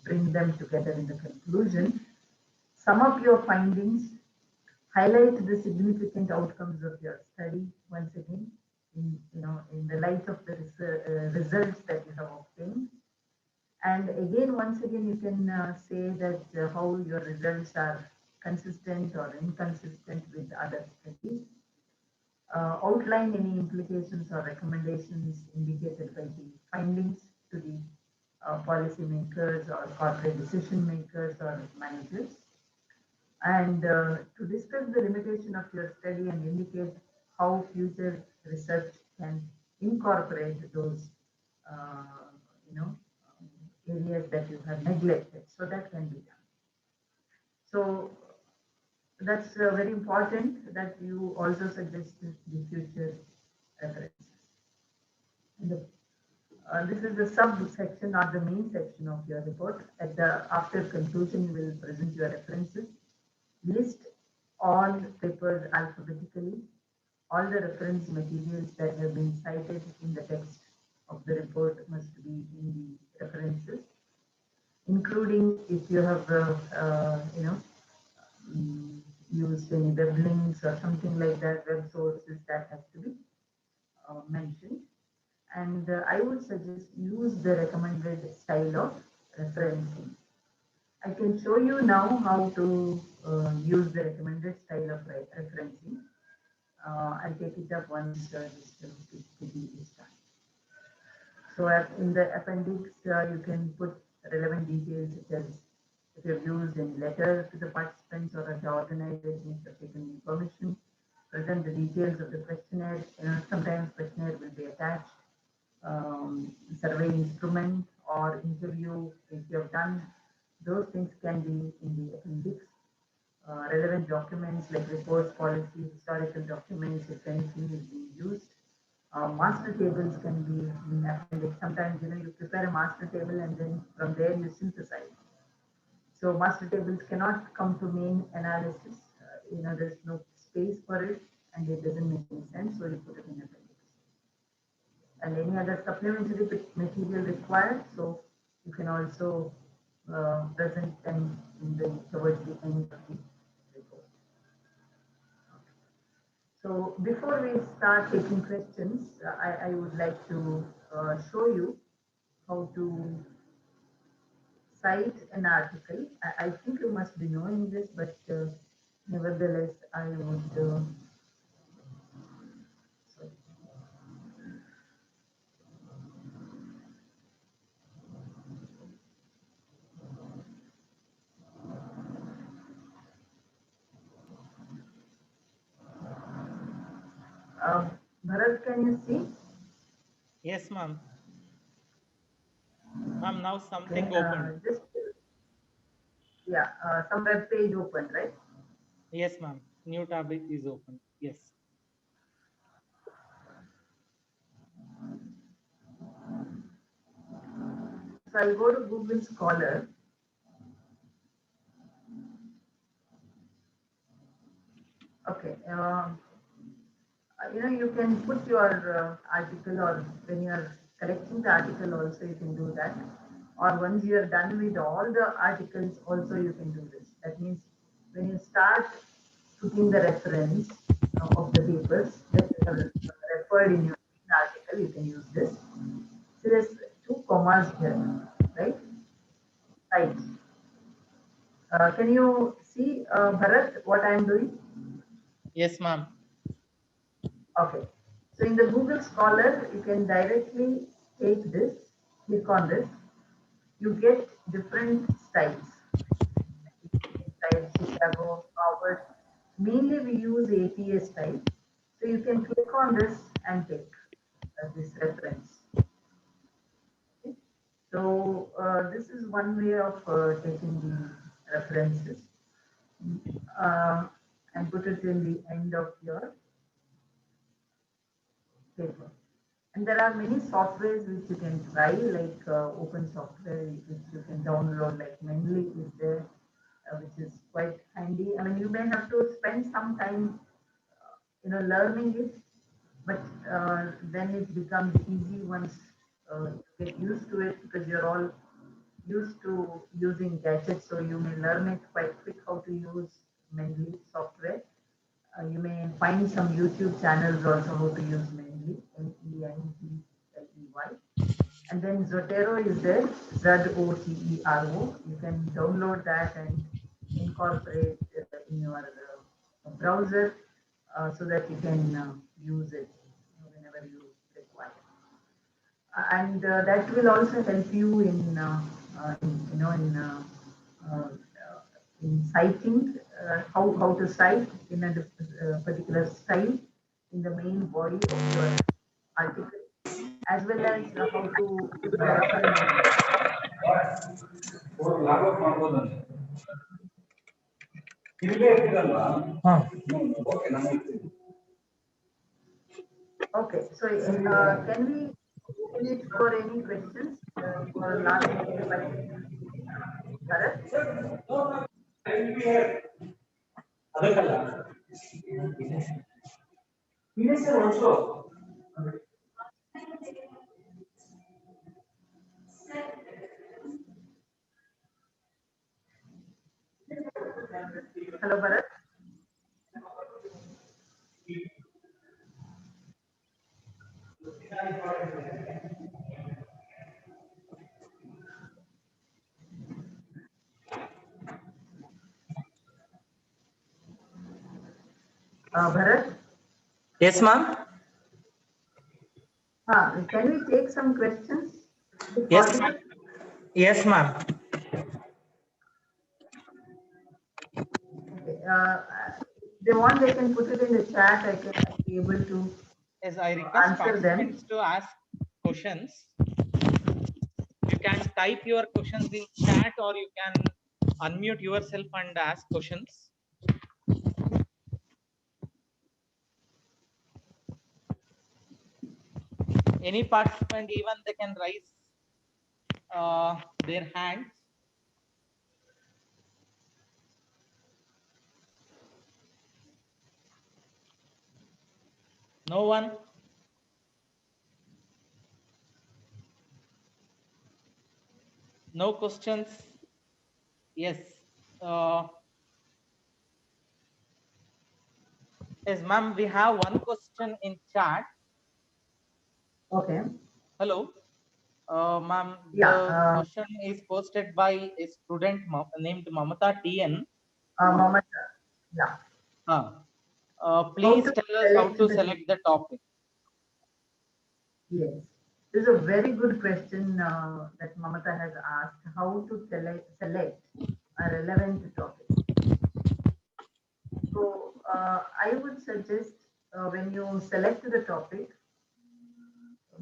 Speaker 2: bring them together in the conclusion. Sum up your findings, highlight the significant outcomes of your study once again in the light of the results that you have obtained. And again, once again, you can say that how your results are consistent or inconsistent with other studies. Outline any implications or recommendations indicated by the findings to the policy makers or corporate decision makers or managers. And to discuss the limitation of your study and indicate how future research can incorporate those areas that you have neglected. So that can be done. So that's very important that you also suggest the future references. This is the subsection, not the main section of your report. After conclusion, you will present your references. List all papers alphabetically, all the reference materials that have been cited in the text of the report must be in the references, including if you have used any web links or something like that, web sources, that has to be mentioned. And I would suggest use the recommended style of referencing. I can show you now how to use the recommended style of referencing. I'll take it up once this PPT is done. So in the appendix, you can put relevant details such as if you've used any letter to the participants or at the organization if you've taken any permission, present the details of the questionnaire. Sometimes questionnaire will be attached, survey instrument or interview if you have done. Those things can be in the appendix. Relevant documents like reports, policies, historical documents, if anything is being used. Master tables can be in appendix. Sometimes you prepare a master table and then from there you synthesize. So master tables cannot come to main analysis. There's no space for it and it doesn't make any sense. So you put it in appendix. And any other supplementary material required. So you can also present them towards the end of the report. So before we start taking questions, I would like to show you how to cite an article. I think you must be knowing this, but nevertheless, I would. Bharat, can you see?
Speaker 1: Yes, ma'am. Ma'am, now something
Speaker 2: Okay,
Speaker 1: open.
Speaker 2: Some web page open, right?
Speaker 1: Yes, ma'am. New tab is open. Yes.
Speaker 2: So I'll go to Google Scholar. Okay. You can put your article, or when you are collecting the article also you can do that. Or once you are done with all the articles also you can do this. That means when you start putting the reference of the papers that you have referred in your article, you can use this. So there's two commas here, right? Right. Can you see, Bharat, what I am doing?
Speaker 1: Yes, ma'am.
Speaker 2: Okay. So in the Google Scholar, you can directly take this, click on this. You get different styles. Style, Chicago, Harvard. Mainly we use APA style. So you can click on this and take this reference. Okay. So this is one way of taking the references and put it in the end of your paper. And there are many softwares which you can try, like open software which you can download, like Mendeley is there, which is quite handy. I mean, you may have to spend some time, learning it, but then it becomes easy once you get used to it, because you're all used to using gadgets, so you may learn it quite quick how to use Mendeley software. You may find some YouTube channels also how to use Mendeley, Mendeley. And then Zotero is there, Zotero. You can download that and incorporate in your browser so that you can use it whenever you require. And that will also help you uh, in citing, how to cite in a particular style in the main body of your article, as well as how to put the reference. Okay, so can we open it for any questions for last 5 minutes? Bharat? Hello, Bharat. Bharat,
Speaker 1: Yes, ma'am.
Speaker 2: can we take some questions? Is it
Speaker 1: Yes.
Speaker 2: possible?
Speaker 1: Yes, ma'am.
Speaker 2: Okay. If they want, they can put it in the chat. I can be able to
Speaker 1: Yes, I request
Speaker 2: answer them.
Speaker 1: participants to ask questions. You can type your questions in chat, or you can unmute yourself and ask questions. Any participant, even they can raise their hands. No one. No questions. Yes. Uh, yes, ma'am. We have one question in chat.
Speaker 2: Okay.
Speaker 1: Hello. Ma'am,
Speaker 2: Yeah.
Speaker 1: the question is posted by a student named Mamata TN.
Speaker 2: Mohammed, yeah. How
Speaker 1: Please
Speaker 2: to
Speaker 1: tell us how
Speaker 2: select
Speaker 1: to
Speaker 2: the,
Speaker 1: select the topic.
Speaker 2: yes. This is a very good question that Mamata has asked. How to select a relevant topic. So I would suggest when you select the topic,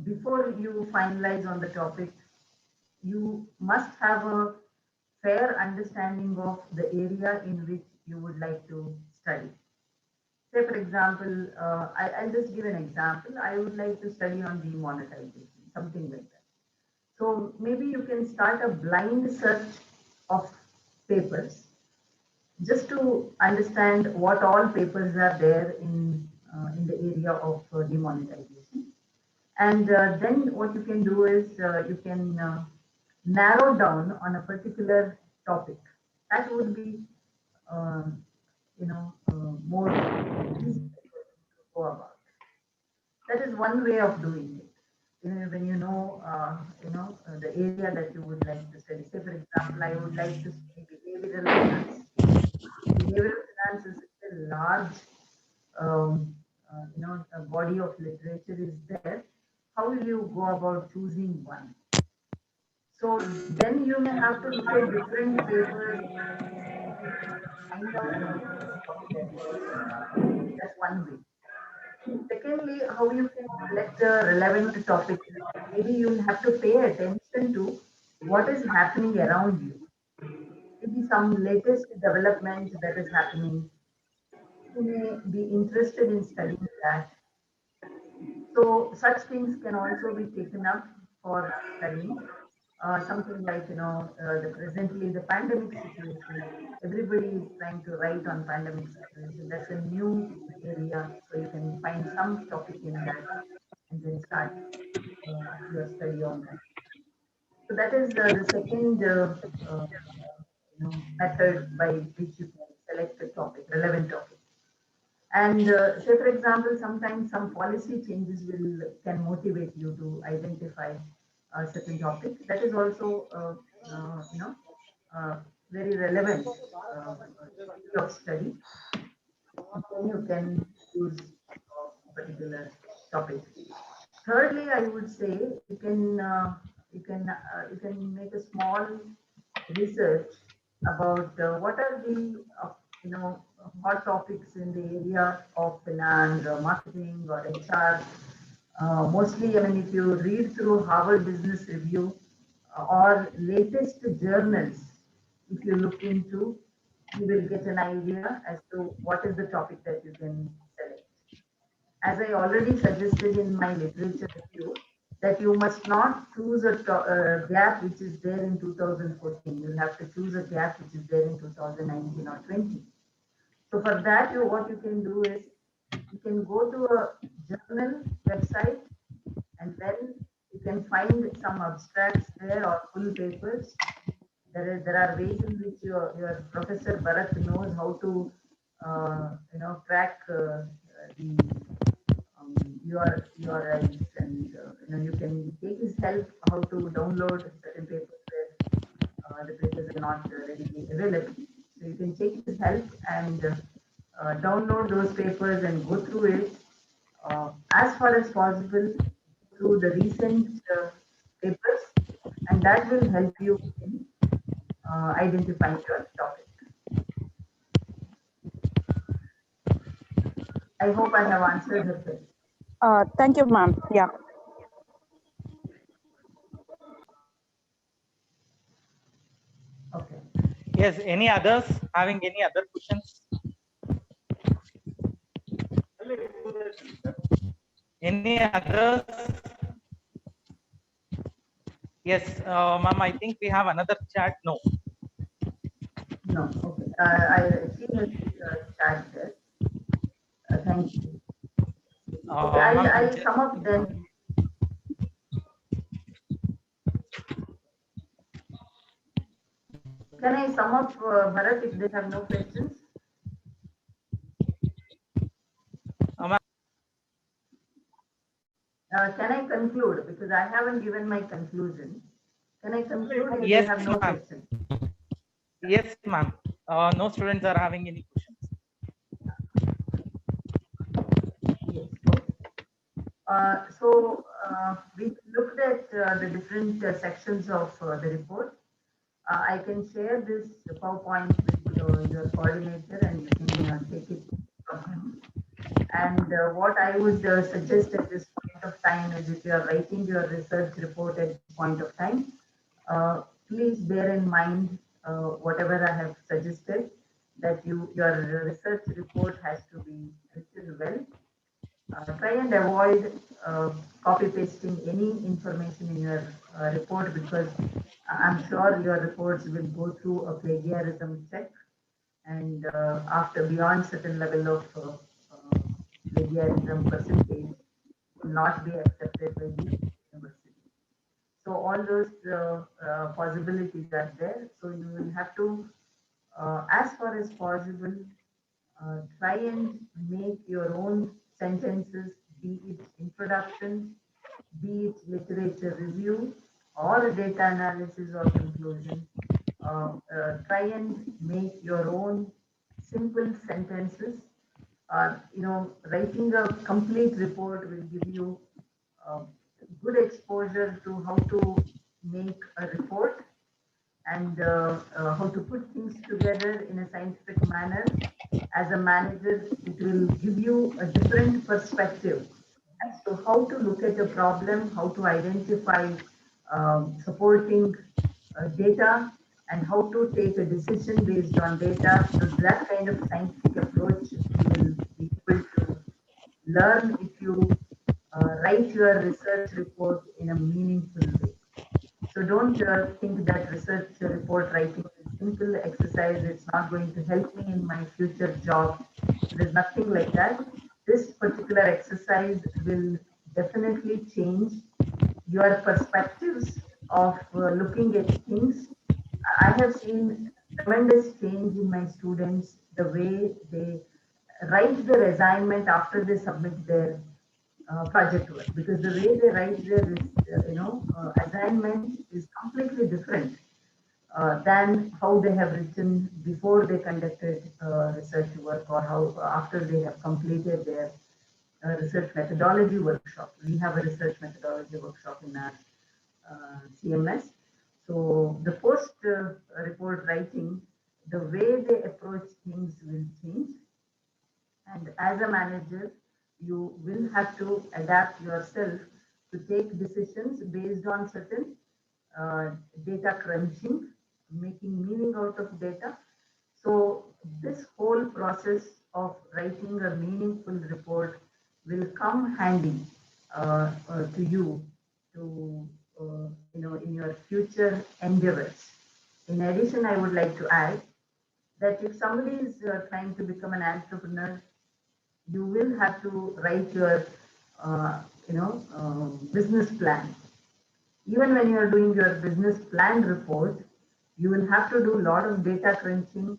Speaker 2: before you finalize on the topic, you must have a fair understanding of the area in which you would like to study. Say, for example, I'll just give an example. I would like to study on demonetization, something like that. So maybe you can start a blind search of papers just to understand what all papers are there in the area of demonetization. And then what you can do is you can narrow down on a particular topic. That would be, more easy to go about. That is one way of doing it. When the area that you would like to study. Say, for example, I would like to study behavioral finance. Behavioral finance is such a large, a body of literature is there. How will you go about choosing one? So then you may have to look at different papers, find out what is the topic that you want to study. That's one way. Secondly, how you can select a relevant topic. Maybe you'll have to pay attention to what is happening around you. Maybe some latest development that is happening. You may be interested in studying that. So such things can also be taken up for studying. Something like, presently the pandemic situation. Everybody is trying to write on pandemic situation. That's a new area. So you can find some topic in that and then start your study on that. So that is the second method by which you can select a topic, relevant topic. And say, for example, sometimes some policy changes can motivate you to identify a certain topic. That is also, very relevant field of study. Then you can choose a particular topic. Thirdly, I would say you can make a small research about what are the hot topics in the area of finance or marketing or HR. Mostly, I mean, if you read through Harvard Business Review or latest journals, if you look into, you will get an idea as to what is the topic that you can select. As I already suggested in my literature review, that you must not choose a gap which is there in 2014. You'll have to choose a gap which is there in 2019 or 20. So for that, what you can do is you can go to a journal website and then you can find some abstracts there or full papers. There are ways in which your Professor Bharat knows how to track the URLs, and you can take his help how to download certain papers where the papers are not readily available. So you can take his help and download those papers and go through it as far as possible through the recent papers, and that will help you in identifying your topic. I hope I have answered her question.
Speaker 3: Thank you, ma'am. Yeah.
Speaker 2: Okay.
Speaker 1: Yes, any others having any other questions? Any others? Yes, ma'am, I think we have another chat. No.
Speaker 2: No, okay. I see her chat there. Thank you. Okay, I'll
Speaker 1: Ma'am,
Speaker 2: sum up then. Can I sum up, Bharat, if they have no questions? Can I conclude? Because I haven't given my conclusion. Can I conclude if they
Speaker 1: yes,
Speaker 2: have no
Speaker 1: ma'am.
Speaker 2: questions?
Speaker 1: Yes, ma'am. No students are having any questions.
Speaker 2: Yes, okay. We looked at the different sections of the report. I can share this PowerPoint with your coordinator and you can take it from him. And what I would suggest at this point of time is if you are writing your research report at this point of time, please bear in mind whatever I have suggested, that your research report has to be written well. Try and avoid copy pasting any information in your report, because I'm sure your reports will go through a plagiarism check, and after beyond certain level of plagiarism percentage will not be accepted by the university. So all those possibilities are there. So you will have to, as far as possible, try and make your own sentences, be it introduction, be it literature review, or data analysis or conclusion. Try and make your own simple sentences. Writing a complete report will give you uh, good exposure to how to make a report and how to put things together in a scientific manner. As a manager, it will give you a different perspective as to how to look at a problem, how to identify supporting data, and how to take a decision based on data. So that kind of scientific approach you will be able to learn if you write your research report in a meaningful way. So don't think that research report writing is a simple exercise. It's not going to help me in my future job. There's nothing like that. This particular exercise will definitely change your perspectives of looking at things. I have seen tremendous change in my students, the way they write their assignment after they submit their project work, because the way they write their assignment is completely different than how they have written before they conducted research work, or how after they have completed their research methodology workshop. We have a research methodology workshop in our CMS. So the post report writing, the way they approach things will change. And as a manager, you will have to adapt yourself to take decisions based on certain data crunching, making meaning out of data. So this whole process of writing a meaningful report will come handy to you to in your future endeavors. In addition, I would like to add that if somebody is trying to become an entrepreneur, you will have to write your business plan. Even when you are doing your business plan report, you will have to do a lot of data crunching,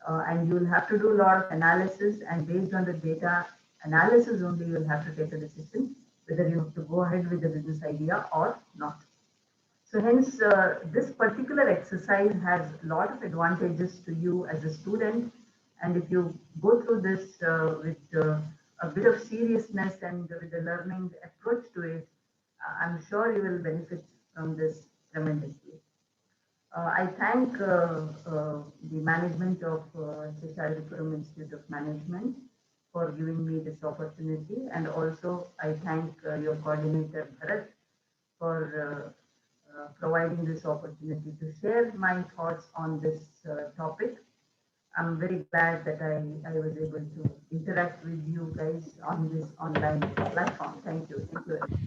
Speaker 2: and you will have to do a lot of analysis, and based on the data analysis only, you will have to take a decision whether you have to go ahead with the business idea or not. So hence, this particular exercise has a lot of advantages to you as a student, And if you go through this with a bit of seriousness and with a learning approach to it, I'm sure you will benefit from this tremendously. I thank the management of Cheshire Institute of Management for giving me this opportunity, and also I thank your coordinator Bharat for providing this opportunity to share my thoughts on this topic. I'm very glad that I was able to interact with you guys on this online platform. Thank you. Thank you very much.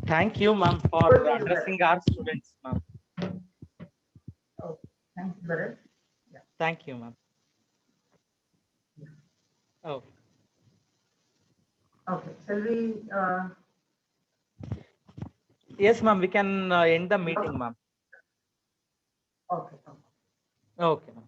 Speaker 1: Thank you, ma'am, for
Speaker 2: Over to you,
Speaker 1: addressing our students, ma'am.
Speaker 2: Oh, thank you, Bharat.
Speaker 1: Thank you, ma'am. Oh,
Speaker 2: Okay, shall we?
Speaker 1: yes, ma'am. We can end the meeting, ma'am.
Speaker 2: Okay.
Speaker 1: Okay, ma'am.